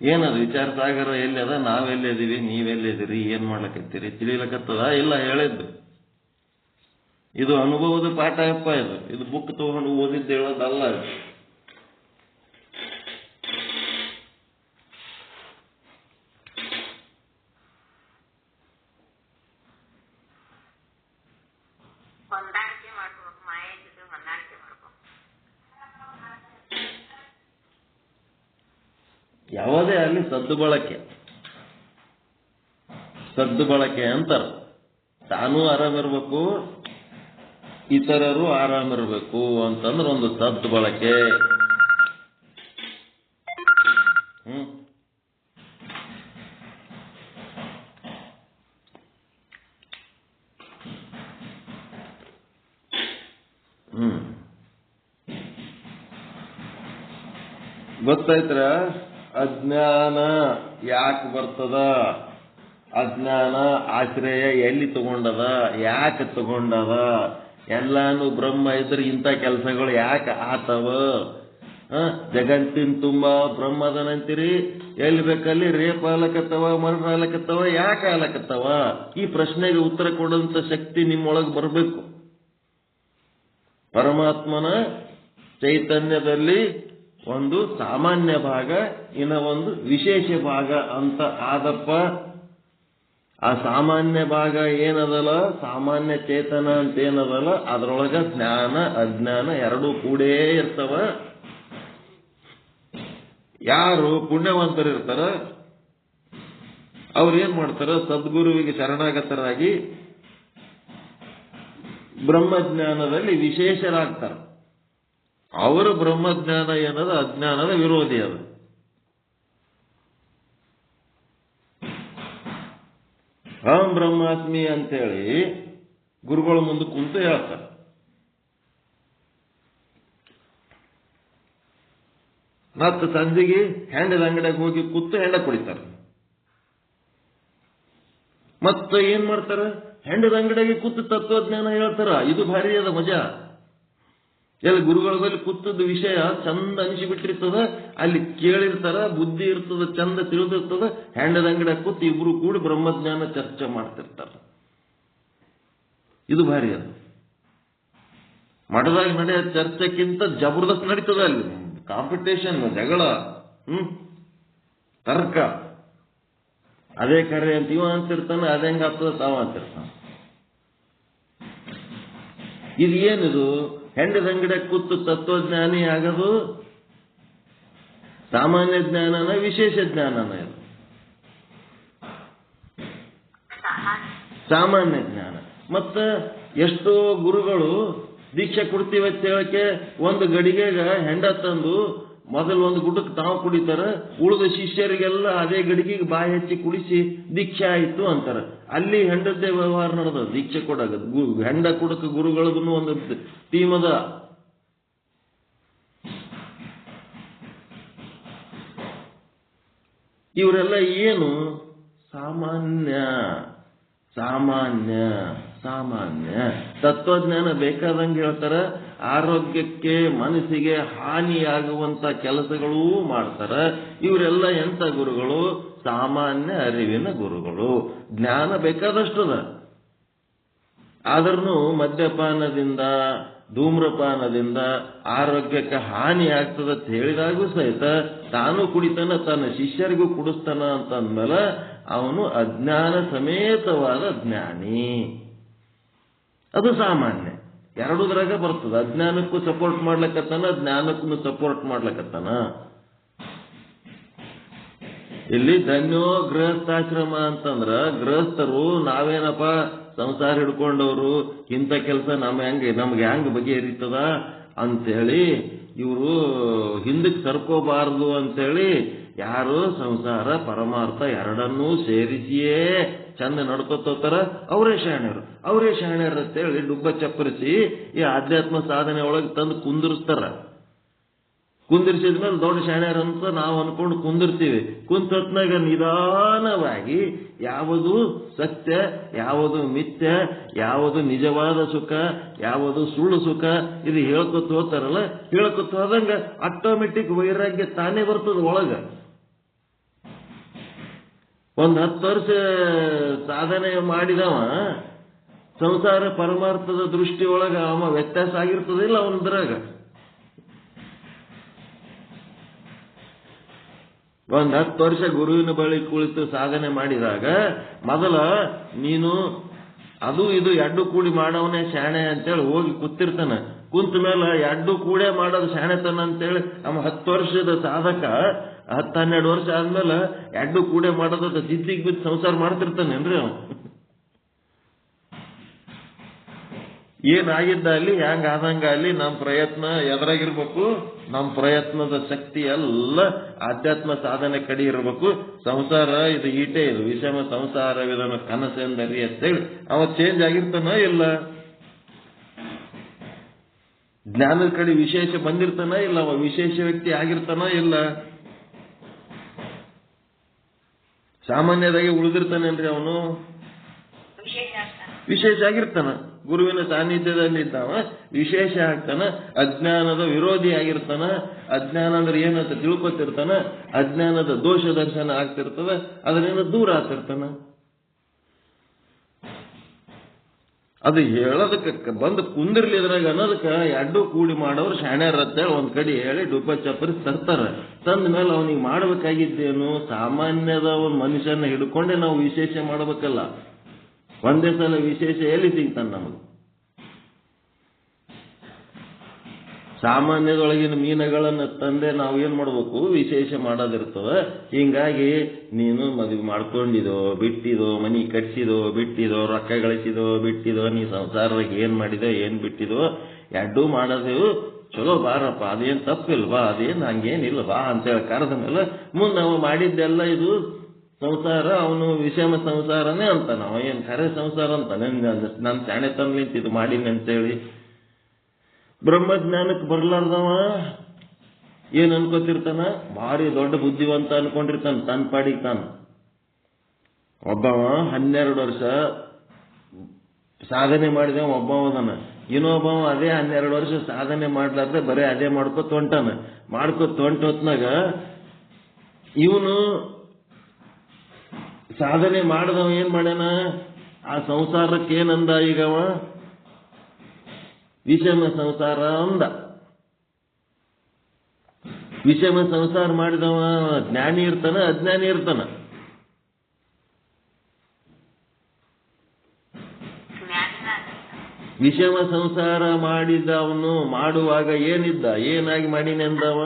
ಏನದು ವಿಚಾರ ಸಾಗರ ಎಲ್ಲಿ ಅದ, ನಾವೆಲ್ಲಿದ್ದೀವಿ, ನೀವೆಲ್ಲಿದ್ದೀರಿ, ಏನ್ ಮಾಡ್ಲಕತ್ತೀರಿ, ತಿಳಿಲಕತ್ತದ ಇಲ್ಲ ಹೇಳಿದ್ದು. ಇದು ಅನುಭವದ ಪಾಠ ಅಪ್ಪ. ಇದು ಬುಕ್ ತಗೊಂಡು ಓದಿದ್ದು ಹೇಳೋದಲ್ಲ. ಯಾವುದೇ ಅಲ್ಲಿ ಸದ್ದು ಬಳಕೆ ಅಂತಾರ. ತಾನೂ ಆರಾಮಿರ್ಬೇಕು, ಇತರರು ಆರಾಮಿರ್ಬೇಕು ಅಂತಂದ್ರೆ ಒಂದು ಸದ್ದು ಬಳಕೆ. ಗೊತ್ತಾಯ್ತರ? ಅಜ್ಞಾನ ಯಾಕೆ ಬರ್ತದ, ಅಜ್ಞಾನ ಆಶ್ರಯ ಎಲ್ಲಿ ತಗೊಂಡದ, ಯಾಕೆ ತಗೊಂಡದ, ಎಲ್ಲಾನು ಬ್ರಹ್ಮ ಇದ್ರೆ ಇಂಥ ಕೆಲಸಗಳು ಯಾಕೆ ಆತವ? ಜಗತ್ತಿನ ತುಂಬಾ ಬ್ರಹ್ಮದನಂತೀರಿ, ಎಲ್ಲಿ ಬೇಕಲ್ಲಿ ರೇಪ್ ಆಲಕತ್ತವ, ಮರಣ ಆಲಕತ್ತವ, ಯಾಕೆ ಆಲಕತ್ತವ? ಈ ಪ್ರಶ್ನೆಗೆ ಉತ್ತರ ಕೊಡುವಂತ ಶಕ್ತಿ ನಿಮ್ಮೊಳಗೆ ಬರಬೇಕು. ಪರಮಾತ್ಮನ ಚೈತನ್ಯದಲ್ಲಿ ಒಂದು ಸಾಮಾನ್ಯ ಭಾಗ, ಇನ್ನ ಒಂದು ವಿಶೇಷ ಭಾಗ ಅಂತ ಆದಪ್ಪ. ಆ ಸಾಮಾನ್ಯ ಭಾಗ ಏನದಲ್ಲ, ಸಾಮಾನ್ಯ ಚೇತನ ಅಂತ ಏನದಲ್ಲ, ಅದರೊಳಗ ಜ್ಞಾನ ಅಜ್ಞಾನ ಎರಡೂ ಕೂಡೇ ಇರ್ತವ. ಯಾರು ಪುಣ್ಯವಂತರಿರ್ತಾರ ಅವ್ರು ಏನ್ ಮಾಡ್ತಾರ, ಸದ್ಗುರುವಿಗೆ ಶರಣಾಗತರಾಗಿ ಬ್ರಹ್ಮಜ್ಞಾನದಲ್ಲಿ ವಿಶೇಷರಾಗ್ತಾರ. ಅವರ ಬ್ರಹ್ಮಜ್ಞಾನ ಏನದ ಅಜ್ಞಾನದ ವಿರೋಧಿ ಅದು. ಅಹಂ ಬ್ರಹ್ಮಾಸ್ಮಿ ಅಂತೇಳಿ ಗುರುಗಳ ಮುಂದೆ ಕುಂತು ಹೇಳ್ತಾರೆ. ಮತ್ತು ಸಂಜೆಗೆ ಹೆಂಡದ ಅಂಗಡಿಗೆ ಹೋಗಿ ಕೂತು ಹೆಂಡ ಕುಡಿತಾರೆ. ಮತ್ತೆ ಏನ್ ಮಾಡ್ತಾರ, ಹೆಂಡದ ಅಂಗಡಿಗೆ ಕೂತು ತತ್ವಜ್ಞಾನ ಹೇಳ್ತಾರ. ಇದು ಭಾರಿ ಅದ ಮಜಾ. ಎಲ್ಲ ಗುರುಗಳಲ್ಲಿ ಕೂತದ ವಿಷಯ ಚಂದ ಅನಿಸಿಬಿಟ್ಟಿರ್ತದ, ಅಲ್ಲಿ ಕೇಳಿರ್ತಾರ, ಬುದ್ಧಿ ಇರ್ತದ, ಚಂದ ತಿಳಿದಿರ್ತದ. ಹೆಂಡದ ಅಂಗಡಿ ಕೂತು ಇಬ್ರು ಕೂಡಿ ಬ್ರಹ್ಮಜ್ಞಾನ ಚರ್ಚೆ ಮಾಡ್ತಿರ್ತಾರ. ಇದು ಭಾರಿ ಅದು. ಮಠದಾಗ ನಡೆಯ ಚರ್ಚೆಕ್ಕಿಂತ ಜಬರ್ದಸ್ತ್ ನಡೀತದ ಅಲ್ಲಿ. ಕಾಂಪಿಟೇಷನ್, ಜಗಳ, ತರ್ಕ. ಅದೇ ಕರೆ ಅಂತ ಇವ ಅಂತಿರ್ತಾನೆ, ಅದೇ ಹೆಂಗ ಆಗ್ತದ ತಾವ ಅಂತಿರ್ತಾನ. ಇದು ಏನಿದು? ಹೆಂಡದ ಅಂಗಡಿ ಕೂತು ತತ್ವಜ್ಞಾನಿ ಆಗೋದು ಸಾಮಾನ್ಯ ಜ್ಞಾನನ ವಿಶೇಷ ಜ್ಞಾನನ? ಇದು ಸಾಮಾನ್ಯ ಜ್ಞಾನ. ಮತ್ತ ಎಷ್ಟೋ ಗುರುಗಳು ದೀಕ್ಷೆ ಕೊಡ್ತೀವಿ ಅಂತ ಹೇಳಕ್ಕೆ ಒಂದು ಗಡಿಗೆಗ ಹೆಂಡ ತಂದು ಮೊದಲು ಒಂದು ಗುಟಕ್ಕೆ ತಾವು ಕುಡಿತಾರ, ಉಳಿದ ಶಿಷ್ಯರಿಗೆಲ್ಲ ಅದೇ ಗಡಿಗೆಗೆ ಬಾಯಿ ಹಚ್ಚಿ ಕುಡಿಸಿ ದೀಕ್ಷೆ ಆಯಿತು ಅಂತಾರ. ಅಲ್ಲಿ ಹೆಂಡದ್ದೇ ವ್ಯವಹಾರ ನಡೆದ ದೀಕ್ಷೆ ಕೊಡಾಗ. ಹೆಂಡ ಕುಡಕ ಗುರುಗಳದೂ ಒಂದು ಟೀಮ್ ಅದ. ಇವರೆಲ್ಲ ಏನು ಸಾಮಾನ್ಯ ಸಾಮಾನ್ಯ ಸಾಮಾನ್ಯ ತತ್ವಜ್ಞಾನ ಬೇಕಾದಂಗೆ ಹೇಳ್ತಾರ. ಆರೋಗ್ಯಕ್ಕೆ ಮನಸ್ಸಿಗೆ ಹಾನಿಯಾಗುವಂತ ಕೆಲಸಗಳೂ ಮಾಡ್ತಾರ. ಇವರೆಲ್ಲ ಎಂತ ಗುರುಗಳು? ಸಾಮಾನ್ಯ ಅರಿವಿನ ಗುರುಗಳು. ಜ್ಞಾನ ಬೇಕಾದಷ್ಟದ. ಆದ್ರೂ ಮದ್ಯಪಾನದಿಂದ ಧೂಮ್ರಪಾನದಿಂದ ಆರೋಗ್ಯಕ್ಕೆ ಹಾನಿ ಆಗ್ತದ ಅಂತ ಹೇಳಿದಾಗೂ ಸಹಿತ ತಾನು ಕುಡಿತಾನ, ತನ್ನ ಶಿಷ್ಯರಿಗೂ ಕುಡಿಸ್ತಾನ ಅಂತಂದ್ಮೇಲೆ ಅವನು ಅಜ್ಞಾನ ಸಮೇತವಾದ ಜ್ಞಾನಿ. ಅದು ಸಾಮಾನ್ಯ. ಎರಡೂದ್ರಾಗ ಬರ್ತದ. ಅಜ್ಞಾನಕ್ಕೂ ಸಪೋರ್ಟ್ ಮಾಡ್ಲಕತ್ತಾನ, ಜ್ಞಾನಕ್ಕೂ ಸಪೋರ್ಟ್ ಮಾಡ್ಲಕತ್ತಾನ. ಇಲ್ಲಿ ಧನ್ಯೋ ಗೃಹಸ್ಥಾಶ್ರಮ ಅಂತಂದ್ರ ಗೃಹಸ್ಥರು ನಾವೇನಪ್ಪ ಸಂಸಾರ ಹಿಡ್ಕೊಂಡವರು, ಇಂಥ ಕೆಲಸ ನಮ್ಗೆ ಹೆಂಗ್ ಬಗೆಹರಿತದ ಅಂತೇಳಿ ಇವರು ಹಿಂದಕ್ಕೆ ಸರ್ಕೋಬಾರದು ಅಂತೇಳಿ ಯಾರು ಸಂಸಾರ ಪರಮಾರ್ಥ ಎರಡನ್ನೂ ಸೇರಿಸಿಯೇ ಚಂದ ನಡ್ಕೋತಾರ ಅವರೇ ಶಾಣ್ಯರು. ಅವರೇ ಶಾಣ್ಯರು ಅಂತೇಳಿ ಡುಬ್ಬ ಚಪ್ಪರಿಸಿ ಈ ಆಧ್ಯಾತ್ಮ ಸಾಧನೆ ಒಳಗೆ ತಂದು ಕುಂದಿರಿಸ್ತಾರ. ಕುಂದಿರಿಸಿದ್ಮೇಲೆ ದೊಡ್ಡ ಶಾಣ್ಯರಂತ ನಾವು ಅನ್ಕೊಂಡು ಕುಂದಿರ್ತೀವಿ. ಕುಂತತ್ನಾಗ ನಿಧಾನವಾಗಿ ಯಾವುದು ಸತ್ಯ, ಯಾವುದು ಮಿಥ್ಯ, ಯಾವುದು ನಿಜವಾದ ಸುಖ, ಯಾವುದು ಸುಳ್ಳು ಸುಖ, ಇದು ಹೇಳ್ಕೊತ ಹೋಗ್ತಾರಲ್ಲ. ಹೇಳ್ಕೊತ ಹೋದಂಗ ಆಟೋಮೆಟಿಕ್ ವೈರಾಗ್ಯ ತಾನೇ ಬರ್ತದ ಒಳಗ. 10 ವರ್ಷ ಸಾಧನೆ ಮಾಡಿದವ ಸಂಸಾರ ಪರಮಾರ್ಥದ ದೃಷ್ಟಿಯೊಳಗ ಅವ ವ್ಯತ್ಯಾಸ ಆಗಿರ್ತದಿಲ್ಲ ಅವನದ್ರಾಗ. 10 ವರ್ಷ ಗುರುವಿನ ಬಳಿ ಕುಳಿತು ಸಾಧನೆ ಮಾಡಿದಾಗ ಮೊದಲ ನೀನು ಅದು ಇದು ಎಡ್ಡು ಕೂಡಿ ಮಾಡವನೇ ಶಾಣೆ ಅಂತೇಳಿ ಹೋಗಿ ಕೂತಿರ್ತಾನ. ಕುಂತ ಮೇಲೆ ಎಡ್ಡು ಕೂಡೇ ಮಾಡೋದು ಶಾಣೆತನ ಅಂತೇಳಿ ಅವ 10 ವರ್ಷದ ಸಾಧಕ 10-12 ವರ್ಷ ಆದ್ಮೇಲೆ ಎಡ್ಡು ಕೂಡೇ ಮಾಡೋದ ಜಿದ್ದಿಗೆ ಬಿದ್ದು ಸಂಸಾರ ಮಾಡ್ತಿರ್ತಾನೇನ್ರಿ ಅವ. ಏನಾಗಿದ್ದ ಅಲ್ಲಿ ಹೆಂಗ ಆದಂಗ ಅಲ್ಲಿ ನಮ್ಮ ಪ್ರಯತ್ನ ಎದುರಾಗಿರ್ಬೇಕು. ನಮ್ಮ ಪ್ರಯತ್ನದ ಶಕ್ತಿ ಎಲ್ಲ ಆಧ್ಯಾತ್ಮ ಸಾಧನೆ ಕಡೆ ಇರಬೇಕು. ಸಂಸಾರ ಇದು ಈಟೇ ಇದು ವಿಷಮ ಸಂಸಾರವಿದನ ಕನಸೆಂದರಿ ಅಂತೇಳಿ ಅವ ಚೇಂಜ್ ಆಗಿರ್ತಾನ ಇಲ್ಲ, ಜ್ಞಾನದ ಕಡೆ ವಿಶೇಷ ಬಂದಿರ್ತಾನ ಇಲ್ಲ, ಅವ ವಿಶೇಷ ವ್ಯಕ್ತಿ ಆಗಿರ್ತಾನ ಇಲ್ಲ, ಸಾಮಾನ್ಯದಾಗಿ ಉಳಿದಿರ್ತಾನೇನ್ರಿ ಅವನು ವಿಶೇಷ ಆಗಿರ್ತಾನ. ಗುರುವಿನ ಸಾನ್ನಿಧ್ಯದಲ್ಲಿ ಇದ್ದಾವ ವಿಶೇಷ ಆಗ್ತಾನ. ಅಜ್ಞಾನದ ವಿರೋಧಿ ಆಗಿರ್ತಾನ. ಅಜ್ಞಾನ ಅಂದ್ರೆ ಏನಂತ ತಿಳ್ಕೊತಿರ್ತಾನ. ಅಜ್ಞಾನದ ದೋಷ ದರ್ಶನ ಆಗ್ತಿರ್ತದ, ಅದರಿಂದ ದೂರ ಆಗ್ತಿರ್ತಾನ. ಅದು ಹೇಳೋದಕ್ಕೆ ಬಂದು ಕುಂದಿರ್ಲಿ ಇದ್ರಾಗ ಅನ್ನೋದಕ್ಕೆ ಎಡ್ಡು ಕೂಡಿ ಮಾಡೋರು ಶಾಣ್ಯರತ್ತ ಒಂದ್ ಕಡೆ ಹೇಳಿ ಡುಬ್ಬ ಚಪ್ಪರಿ ತರ್ತಾರ. ತಂದ ಮೇಲೆ ಅವನಿಗೆ ಮಾಡ್ಬೇಕಾಗಿದ್ದೇನು ಸಾಮಾನ್ಯದ ಒಂದು ಮನುಷ್ಯನ ಹಿಡ್ಕೊಂಡೆ ನಾವು ವಿಶೇಷ ಮಾಡ್ಬೇಕಲ್ಲ. ಒಂದೇ ಸಲ ವಿಶೇಷ ಎಲ್ಲಿ ಸಿಗ್ತಾನೆ ನಮಗೆ? ಸಾಮಾನ್ಯದೊಳಗಿನ ಮೀನುಗಳನ್ನ ತಂದೆ ನಾವು ಏನ್ ಮಾಡ್ಬೇಕು ವಿಶೇಷ ಮಾಡೋದಿರ್ತದ. ಹಿಂಗಾಗಿ ನೀನು ಮದುವೆ ಮಾಡ್ಕೊಂಡಿದೋ ಬಿಟ್ಟಿದೋ, ಮನಿ ಕಟ್ಸಿದೋ ಬಿಟ್ಟಿದೋ, ರೊಕ್ಕ ಗಳಿಸಿದೋ ಬಿಟ್ಟಿದೋ, ನೀ ಸಂಸಾರದಾಗ ಏನ್ ಮಾಡಿದೋ ಏನ್ ಬಿಟ್ಟಿದೋ ಎಡ್ಡು ಮಾಡೋದೇವು ಚಲೋ ಬಾರಪ್ಪ, ಅದೇನ್ ತಪ್ಪಿಲ್ವಾ, ಅದೇನ್ ಹಂಗೇನಿಲ್ವಾ ಅಂತೇಳಿ ಕರೆದ ಮೇಲೆ ಮುಂದೆ ನಾವು ಮಾಡಿದ್ದೆಲ್ಲ ಇದು ಸಂಸಾರ, ಅವನು ವಿಷಮ ಸಂಸಾರನೇ ಅಂತಾನ. ಅವ ಏನ್ ಖರೆ ಸಂಸಾರ ಅಂತಾನೆ ನಾನು ಶಾಣೆ ತಂದ್ಲಿಂತ ಇದು ಮಾಡೀನಿ ಅಂತೇಳಿ. ಬ್ರಹ್ಮಜ್ಞಾನಕ್ಕೆ ಬರ್ಲಾರ್ದವ ಏನ್ ಅನ್ಕೋತಿರ್ತಾನ, ಭಾರಿ ದೊಡ್ಡ ಬುದ್ಧಿವಂತ ಅನ್ಕೊಂಡಿರ್ತಾನ ತನ್ನ ಪಾಡಿಗೆ ತಾನು. ಒಬ್ಬವ 12 ವರ್ಷ ಸಾಧನೆ ಮಾಡಿದವ ಒಬ್ಬವದನ, ಇನ್ನೊಬ್ಬವ ಅದೇ 12 ವರ್ಷ ಸಾಧನೆ ಮಾಡ್ಲಾರ್ದೆ ಬರೀ ಅದೇ ಮಾಡ್ಕೊತ ಹೊಂಟಾನ. ಹೊತ್ನಾಗ ಇವನು ಸಾಧನೆ ಮಾಡಿದವ ಏನ್ ಮಾಡ್ಯಾನ, ಆ ಸಂಸಾರಕ್ಕೆ ಏನಂದ ಈಗವ ವಿಷಮ ಸಂಸಾರ ಅಂದ. ವಿಷಮ ಸಂಸಾರ ಮಾಡಿದವ ಜ್ಞಾನಿ ಇರ್ತಾನ ಅಜ್ಞಾನಿ ಇರ್ತಾನ. ವಿಷಮ ಸಂಸಾರ ಮಾಡಿದ ಅವನು ಮಾಡುವಾಗ ಏನಿದ್ದ, ಏನಾಗಿ ಮಾಡೀನಿ ಅಂದವ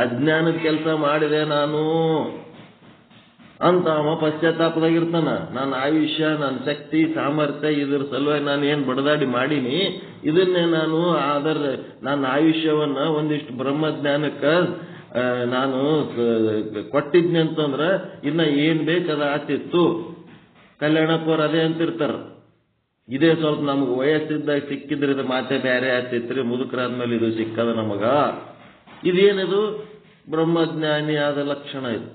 ಅಜ್ಞಾನದ ಕೆಲಸ ಮಾಡಿದೆ ನಾನು ಅಂತ ಅವ ಪಶ್ಚಾತ್ತಾಪದಾಗಿರ್ತಾನ. ನನ್ನ ಆಯುಷ್ಯ, ನನ್ನ ಶಕ್ತಿ ಸಾಮರ್ಥ್ಯ ಇದ್ರ ಸಲುವಾಗಿ ನಾನು ಏನ್ ಬಡದಾಡಿ ಮಾಡೀನಿ, ಇದನ್ನೇ ನಾನು ನನ್ನ ಆಯುಷ್ಯವನ್ನ ಒಂದಿಷ್ಟು ಬ್ರಹ್ಮಜ್ಞಾನಕ್ಕ ನಾನು ಕೊಟ್ಟಿದ್ನಿ ಅಂತಂದ್ರ ಇನ್ನ ಏನ್ ಬೇಕದ ಆತಿತ್ತು. ಕಲ್ಯಾಣಪ್ಪವ್ರು ಅದೇ ಅಂತಿರ್ತಾರ, ಇದೇ ಸ್ವಲ್ಪ ನಮ್ಗೆ ವಯಸ್ಸಿದ್ದಾಗ ಸಿಕ್ಕಿದ್ರೆ ಇದು ಮಾತೆ ಬೇರೆ ಆಗ್ತಿತ್ರಿ, ಮುದುಕರಾದ್ಮೇಲೆ ಇದು ಸಿಕ್ಕದ ನಮಗ. ಇದೇನಿದು ಬ್ರಹ್ಮಜ್ಞಾನಿ ಆದ ಲಕ್ಷಣ ಇದು.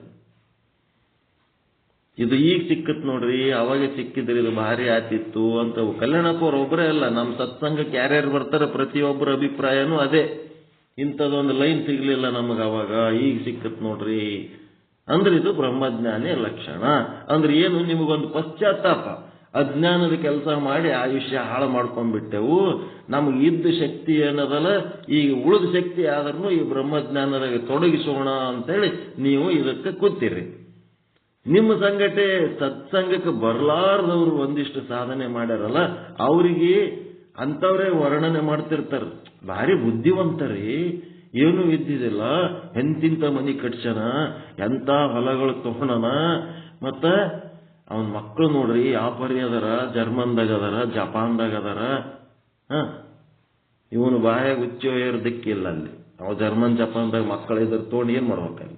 ಇದು ಈಗ ಸಿಕ್ಕತ್ ನೋಡ್ರಿ, ಅವಾಗ ಸಿಕ್ಕಿದ್ರಿ ಇದು ಭಾರಿ ಆತಿತ್ತು ಅಂತ. ಕಲ್ಯಾಣಪ್ಪವ್ರು ಒಬ್ಬರೇ ಅಲ್ಲ, ನಮ್ಮ ಸತ್ಸಂಗಕ್ಕೆ ಯಾರ್ಯಾರು ಬರ್ತಾರೆ ಪ್ರತಿಯೊಬ್ಬರ ಅಭಿಪ್ರಾಯನೂ ಅದೇ. ಇಂಥದೊಂದು ಲೈನ್ ಸಿಗ್ಲಿಲ್ಲ ನಮಗ ಅವಾಗ, ಈಗ ಸಿಕ್ಕತ್ ನೋಡ್ರಿ ಅಂದ್ರೆ ಇದು ಬ್ರಹ್ಮಜ್ಞಾನಿ ಲಕ್ಷಣ. ಅಂದ್ರೆ ಏನು, ನಿಮಗೊಂದು ಪಶ್ಚಾತ್ತಾಪ, ಅಜ್ಞಾನದ ಕೆಲಸ ಮಾಡಿ ಆಯುಷ್ಯ ಹಾಳು ಮಾಡ್ಕೊಂಡ್ಬಿಟ್ಟೆವು, ನಮಗೆ ಇದ್ದ ಶಕ್ತಿ ಏನದಲ್ಲ ಈಗ ಉಳಿದ ಶಕ್ತಿ ಆದ್ರೂ ಈ ಬ್ರಹ್ಮಜ್ಞಾನದಾಗ ತೊಡಗಿಸೋಣ ಅಂತೇಳಿ ನೀವು ಇದಕ್ಕೆ ಕೂತಿರಿ. ನಿಮ್ಮ ಸಂಗಟೆ ಸತ್ಸಂಗಕ್ಕೆ ಬರ್ಲಾರ್ದವ್ರು ಒಂದಿಷ್ಟು ಸಾಧನೆ ಮಾಡ್ಯಾರಲ್ಲ ಅವರಿಗೆ ಅಂತವ್ರೇ ವರ್ಣನೆ ಮಾಡ್ತಿರ್ತಾರ, ಭಾರಿ ಬುದ್ಧಿವಂತರಿ, ಏನು ಇದ್ದಿದಿಲ್ಲ, ಎಂತಿಂತ ಮನಿ ಕಟ್ಸನ, ಎಂತ ಹೊಲಗಳು ತಗೊಂಡನ, ಮತ್ತ ಅವನ ಮಕ್ಕಳು ನೋಡ್ರಿ ಯಾವ ಪರಿ ಅದರ, ಜರ್ಮನ್ದಾಗ ಅದರ, ಜಪಾನ್ದಾಗ ಅದರ. ಇವನು ಬಾಯಾಗ ಉಚ್ಚೋಯರ್ ದಿಕ್ಕಿಲ್ಲ ಅಲ್ಲಿ. ಅವ ಜರ್ಮನ್ ಜಪಾನ್ದಾಗ ಮಕ್ಕಳು ಇದ್ರ ತಗೊಂಡು ಏನ್ ಮಾಡ್ಬೇಕಲ್ಲಿ?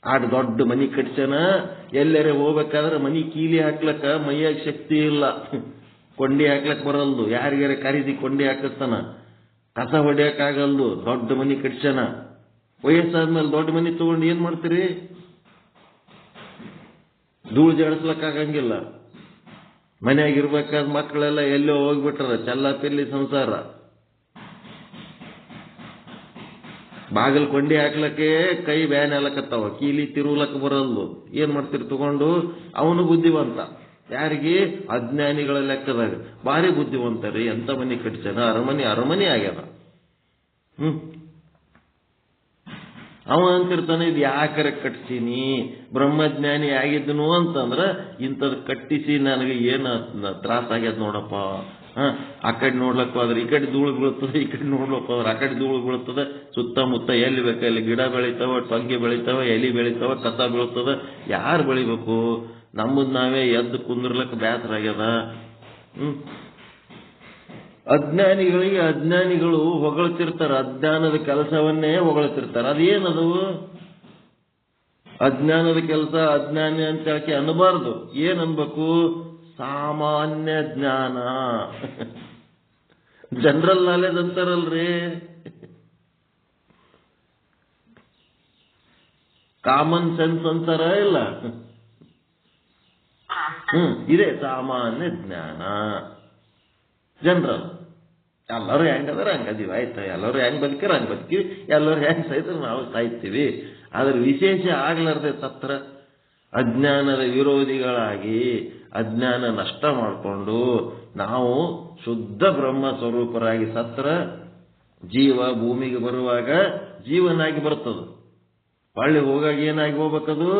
ಆಟ ದೊಡ್ಡ ಮನಿ ಕಟ್ಸನ, ಎಲ್ಲರೇ ಹೋಗ್ಬೇಕಾದ್ರೆ ಮನಿ ಕೀಲಿ ಹಾಕ್ಲಕ್ಕ ಮೈಯಾಗ ಶಕ್ತಿ ಇಲ್ಲ, ಕೊಂಡಿ ಹಾಕ್ಲಕ್ ಬರಲ್ದು, ಯಾರಿಗಾರ ಕರೀದಿ ಕೊಂಡಿ ಹಾಕಿಸ್ತಾನ, ಕಸ ಹೊಡಿಯಕ್ಕಾಗಲ್ದು, ದೊಡ್ಡ ಮನಿ ಕಟ್ಸನ. ವಯಸ್ಸಾದ್ಮೇಲೆ ದೊಡ್ಡ ಮನಿ ತಗೊಂಡು ಏನ್ ಮಾಡ್ತೀರಿ? ಧೂಳು ಜಾಡಿಸ್ಲಕ್ಕಾಗಂಗಿಲ್ಲ. ಮನೆಯಾಗಿರ್ಬೇಕಾದ ಮಕ್ಕಳೆಲ್ಲ ಎಲ್ಲೋ ಹೋಗ್ಬಿಟ್ರ, ಚೆಲ್ಲಾಪಿಲ್ಲಿ ಸಂಸಾರ. ಬಾಗಿಲು ಕೊಂಡಿ ಹಾಕ್ಲಕ್ಕೆ ಕೈ ಬ್ಯಾನ್ ಹಾಲಕತ್ತಾವ, ಕೀಲಿ ತಿರುವಲಕ್ಕೆ ಬರಲ್ಲು. ಏನ್ ಮಾಡ್ತಿರ್ ತಗೊಂಡು? ಅವನು ಬುದ್ಧಿವಂತ. ಯಾರಿಗೆ? ಅಜ್ಞಾನಿಗಳ ಲೆಕ್ಕದಾಗ ಭಾರಿ ಬುದ್ಧಿವಂತರಿ. ಎಂತ ಮನೆ ಕಟ್ಸ್ಯಾನ, ಅರಮನೆ ಆಗ್ಯಾನ. ಅವ ಅಂತಿರ್ತಾನೆ, ಇದು ಯಾಕರೆ ಕಟ್ಸೀನಿ, ಬ್ರಹ್ಮಜ್ಞಾನಿ ಆಗಿದ್ದನು ಅಂತಂದ್ರ ಇಂಥದ್ ಕಟ್ಟಿಸಿ ನನಗೆ ಏನ ತ್ರಾಸ ಆಗ್ಯದ ನೋಡಪ್ಪ. ಆ ಕಡೆ ನೋಡ್ಲಕ್ಕ ಹೋದ್ರೆ ಈ ಕಡೆ ಧೂಳು ಬೀಳ್ತದೆ, ಈ ಕಡೆ ನೋಡ್ಲಕ್ಕ ಹೋದ್ರೆ ಆ ಕಡೆ ಧೂಳು ಬೀಳ್ತದೆ. ಸುತ್ತಮುತ್ತ ಎಲ್ಲಿ ಬೇಕು ಅಲ್ಲಿ ಗಿಡ ಬೆಳಿತಾವ, ಟೊಂಗೆ ಬೆಳಿತಾವ, ಎಲಿ ಬೆಳಿತಾವ, ಕಸ ಬೀಳ್ತದ. ಯಾರು ಬೆಳಿಬೇಕು? ನಮ್ಮದ್ ನಾವೇ ಎದ್ದು ಕುಂದ್ರಲಕ್ಕ ಬ್ಯಾಸರ ಆಗ್ಯದ. ಅಜ್ಞಾನಿಗಳಿಗೆ ಅಜ್ಞಾನಿಗಳು ಹೊಗಳ್ತಿರ್ತಾರ, ಅಜ್ಞಾನದ ಕೆಲಸವನ್ನೇ ಹೊಗಳ್ತಿರ್ತಾರ. ಅದೇನದು? ಅಜ್ಞಾನದ ಕೆಲಸ ಅಜ್ಞಾನಿ ಅಂತ ಹೇಳಕ್ಕೆ ಅನ್ನಬಾರ್ದು. ಏನ್ ಅನ್ಬೇಕು? ಸಾಮಾನ್ಯ ಜ್ಞಾನ, ಜನರಲ್ ನಾಲೆಜ್ ಅಂತಾರಲ್ರಿ. ಕಾಮನ್ ಸೆನ್ಸ್ ಅಂತಾರ ಇಲ್ಲ? ಇದೇ ಸಾಮಾನ್ಯ ಜ್ಞಾನ. ಜನರಲ್ ಎಲ್ಲರೂ ಹೆಂಗದಾರ ಹಂಗದೀವಿ, ಆಯ್ತಾ? ಎಲ್ಲರೂ ಹೆಂಗ್ ಬದುಕಿರ ಹಂಗ್ ಬದುಕಿವಿ, ಎಲ್ಲರೂ ಹೆಂಗ್ ಸಾಯ್ತಾರೆ ನಾವು ಸಾಯ್ತೀವಿ. ಆದ್ರೆ ವಿಶೇಷ ಆಗ್ಲಾರ್ದೆ ಸತ್ರ ಅಜ್ಞಾನದ ವಿರೋಧಿಗಳಾಗಿ ಅಜ್ಞಾನ ನಷ್ಟ ಮಾಡಿಕೊಂಡು ನಾವು ಶುದ್ಧ ಬ್ರಹ್ಮ ಸ್ವರೂಪರಾಗಿ ಸತ್ರ ಜೀವ ಭೂಮಿಗೆ ಬರುವಾಗ ಜೀವನಾಗಿ ಬರ್ತದ. ಹೊಳ್ಳಿ ಹೋಗಾಗ ಏನಾಗಿ ಹೋಗ್ಬೇಕದು?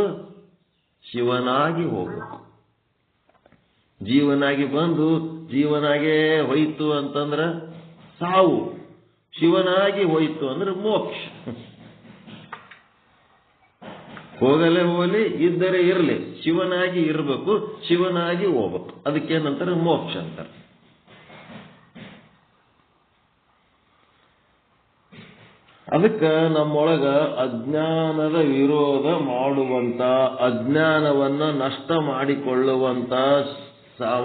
ಶಿವನಾಗಿ ಹೋಗ್ಬೇಕು. ಜೀವನಾಗಿ ಬಂದು ಜೀವನಾಗೇ ಹೋಯ್ತು ಅಂತಂದ್ರ ಸಾವು, ಶಿವನಾಗಿ ಹೋಯ್ತು ಅಂದ್ರೆ ಮೋಕ್ಷ. ಹೋಗಲೇ ಹೋಗಲಿ, ಇದ್ದರೆ ಇರಲಿ, ಶಿವನಾಗಿ ಇರಬೇಕು, ಶಿವನಾಗಿ ಹೋಗ್ಬೇಕು. ಅದಕ್ಕೇನಂತಾರೆ? ಮೋಕ್ಷ ಅಂತಾರೆ. ಅದಕ್ಕೆ ನಮ್ಮೊಳಗ ಅಜ್ಞಾನದ ವಿರೋಧ ಮಾಡುವಂತ, ಅಜ್ಞಾನವನ್ನ ನಷ್ಟ ಮಾಡಿಕೊಳ್ಳುವಂತ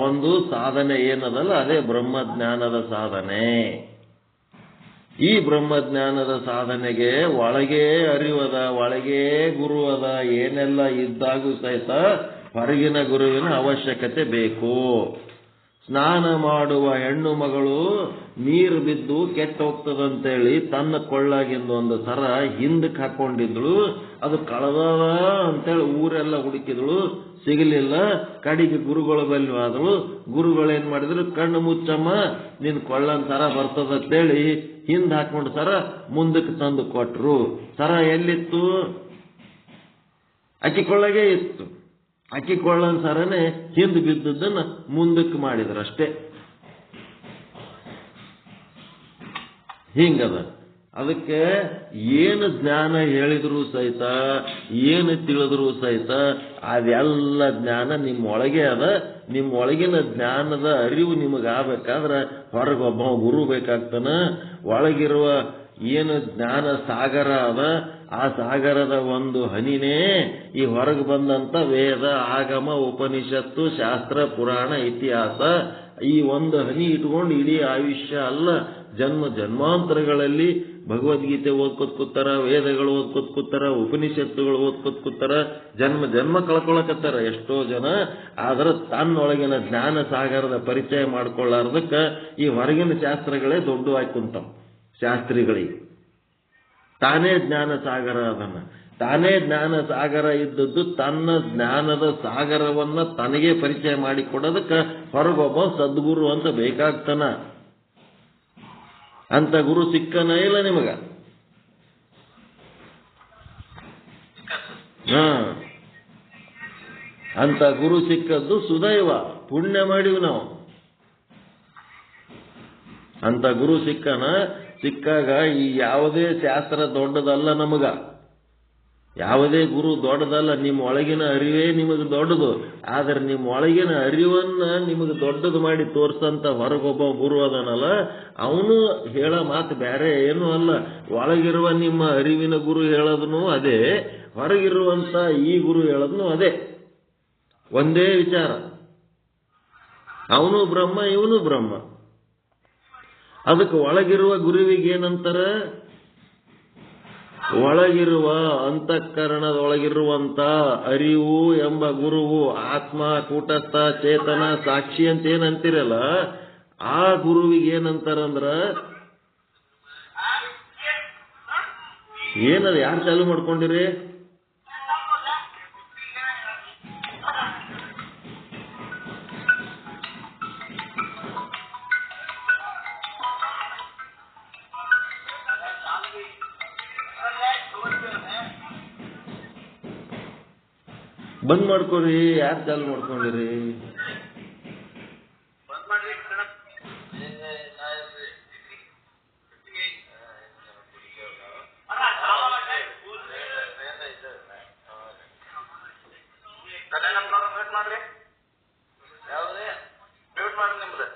ಒಂದು ಸಾಧನೆ ಏನದಲ್ಲ, ಅದೇ ಬ್ರಹ್ಮಜ್ಞಾನದ ಸಾಧನೆ. ಈ ಬ್ರಹ್ಮಜ್ಞಾನದ ಸಾಧನೆಗೆ ಒಳಗೇ ಅರಿವದ, ಒಳಗೇ ಗುರುವದ, ಏನೆಲ್ಲ ಇದ್ದಾಗೂ ಸಹಿತ ಹೊರಗಿನ ಗುರುವಿನ ಅವಶ್ಯಕತೆ ಬೇಕು. ಸ್ನಾನ ಮಾಡುವ ಹೆಣ್ಣು ಮಗಳು ನೀರು ಬಿದ್ದು ಕೆಟ್ಟ ಹೋಗ್ತದಂತೇಳಿ ತನ್ನ ಕೊಳ್ಳಾಗಿಂದ ಒಂದು ಸರ ಹಿಂದಕ್ಕೆ ಹಾಕೊಂಡಿದ್ಳು. ಅದು ಕಳೆದವ ಅಂತೇಳಿ ಊರೆಲ್ಲ ಹುಡುಕಿದಳು, ಸಿಗಲಿಲ್ಲ. ಕಡೆಗೆ ಗುರುಗಳ ಬಲ್ಲಿ ಆದಳು. ಗುರುಗಳೇನ್ ಮಾಡಿದ್ರು? ಕಣ್ಣು ಮುಚ್ಚಮ್ಮ, ನಿನ್ ಕೊಳ್ಳನ್ ಸರ ಬರ್ತದಂತೇಳಿ ಹಿಂದ್ ಹಾಕೊಂಡು ಸರ ಮುಂದಕ್ಕೆ ತಂದು ಕೊಟ್ರು. ಸರ ಎಲ್ಲಿತ್ತು? ಅಕ್ಕಿ ಕೊಳ್ಳಗೆ ಇತ್ತು. ಅಕ್ಕಿ ಕೊಳ್ಳನ್ ಸರನೆ ಹಿಂದ್ ಬಿದ್ದದ್ದನ್ನ ಮುಂದಕ್ಕೆ ಮಾಡಿದ್ರಷ್ಟೇ. ಹಿಂಗದ. ಅದಕ್ಕೆ ಏನು ಜ್ಞಾನ ಹೇಳಿದ್ರು ಸಹಿತ, ಏನು ತಿಳಿದ್ರು ಸಹಿತ ಅದೆಲ್ಲ ಜ್ಞಾನ ನಿಮ್ಮೊಳಗೆ ಅದ. ನಿಮ್ಮೊಳಗಿನ ಜ್ಞಾನದ ಅರಿವು ನಿಮಗಾಗಬೇಕಾದ್ರೆ ಹೊರಗೊಬ್ಬ ಗುರು ಬೇಕಾಗ್ತಾನ. ಒಳಗಿರುವ ಏನು ಜ್ಞಾನ ಸಾಗರ ಅದ, ಆ ಸಾಗರದ ಒಂದು ಹನಿನೇ ಈ ಹೊರಗೆ ಬಂದಂತ ವೇದ, ಆಗಮ, ಉಪನಿಷತ್ತು, ಶಾಸ್ತ್ರ, ಪುರಾಣ, ಇತಿಹಾಸ. ಈ ಒಂದು ಹನಿ ಇಟ್ಕೊಂಡು ಇಡೀ ಆಯುಷ್ಯ ಅಲ್ಲ, ಜನ್ಮ ಜನ್ಮಾಂತರಗಳಲ್ಲಿ ಭಗವದ್ಗೀತೆ ಓದ್ಕೊತ್ ಕೂತಾರ, ವೇದಗಳು ಓದ್ಕೊತ್ ಕೂತಾರ, ಉಪನಿಷತ್ತುಗಳು ಓದ್ಕೊತ್ ಕೂತಾರ, ಜನ್ಮ ಜನ್ಮ ಕಳ್ಕೊಳಕತ್ತಾರ ಎಷ್ಟೋ ಜನ. ಆದ್ರೆ ತನ್ನೊಳಗಿನ ಜ್ಞಾನ ಸಾಗರದ ಪರಿಚಯ ಮಾಡ್ಕೊಳ್ಳಾರ್ದಕ್ಕ ಈ ಹೊರಗಿನ ಶಾಸ್ತ್ರಗಳೇ ದೊಡ್ಡವಾಗಿ ಕುಂತಾವ. ಶಾಸ್ತ್ರಿಗಳಿಗೆ ತಾನೇ ಜ್ಞಾನ ಸಾಗರ ಅದನ್ನ, ತಾನೇ ಜ್ಞಾನ ಸಾಗರ ಇದ್ದದ್ದು ತನ್ನ ಜ್ಞಾನದ ಸಾಗರವನ್ನ ತನಗೆ ಪರಿಚಯ ಮಾಡಿಕೊಡೋದಕ್ಕೆ ಹೊರಗೊಬ್ಬ ಸದ್ಗುರು ಅಂತ ಬೇಕಾಗ್ತಾನ. ಅಂತ ಗುರು ಸಿಕ್ಕನ ಇಲ್ಲ ನಿಮಗ? ಅಂತ ಗುರು ಸಿಕ್ಕದ್ದು ಸುದೈವ, ಪುಣ್ಯ ಮಾಡಿವಿ ನಾವು. ಅಂತ ಗುರು ಸಿಕ್ಕಾಗ ಈ ಯಾವುದೇ ಶಾಸ್ತ್ರ ದೊಡ್ಡದಲ್ಲ ನಮಗ, ಯಾವುದೇ ಗುರು ದೊಡ್ಡದಲ್ಲ. ನಿಮ್ಮ ಒಳಗಿನ ಅರಿವೇ ನಿಮಗೆ ದೊಡ್ಡದು. ಆದ್ರೆ ನಿಮ್ಮ ಒಳಗಿನ ಅರಿವನ್ನ ನಿಮಗೆ ದೊಡ್ಡದು ಮಾಡಿ ತೋರ್ಸಂತ ಹೊರಗೊಬ್ಬ ಗುರು ಅದನಲ್ಲ, ಅವನು ಹೇಳೋ ಮಾತು ಬೇರೆ ಏನೂ ಅಲ್ಲ. ಒಳಗಿರುವ ನಿಮ್ಮ ಅರಿವಿನ ಗುರು ಹೇಳೋದನು ಅದೇ, ಹೊರಗಿರುವಂತ ಈ ಗುರು ಹೇಳೋದನು ಅದೇ. ಒಂದೇ ವಿಚಾರ. ಅವನು ಬ್ರಹ್ಮ, ಇವನು ಬ್ರಹ್ಮ. ಅದಕ್ಕೆ ಒಳಗಿರುವ ಗುರುವಿಗೆ ಏನಂತಾರ? ಒಳಗಿರುವ ಅಂತಃಕರಣದೊಳಗಿರುವಂತ ಅರಿವು ಎಂಬ ಗುರುವು ಆತ್ಮ, ಕೂಟಸ್ಥ, ಚೇತನ, ಸಾಕ್ಷಿ ಅಂತ ಏನಂತಿರಲ್ಲ, ಆ ಗುರುವಿಗೆ ಏನಂತಾರಂದ್ರ ಏನದು ಯಾರು ಚಾಲು ಮಾಡ್ಕೊಂಡಿರಿ? ಬಂದ್ ಮಾಡ್ಕೊರಿ. ಯಾರು ಚಾಲು ಮಾಡ್ಕೊಂಡಿರಿ? ಮಾಡ್ರಿ ಯಾವ್ದೇ ಮ್ಯೂಟ್ ಮಾಡ್ರಿ ನಿಮ್ದು.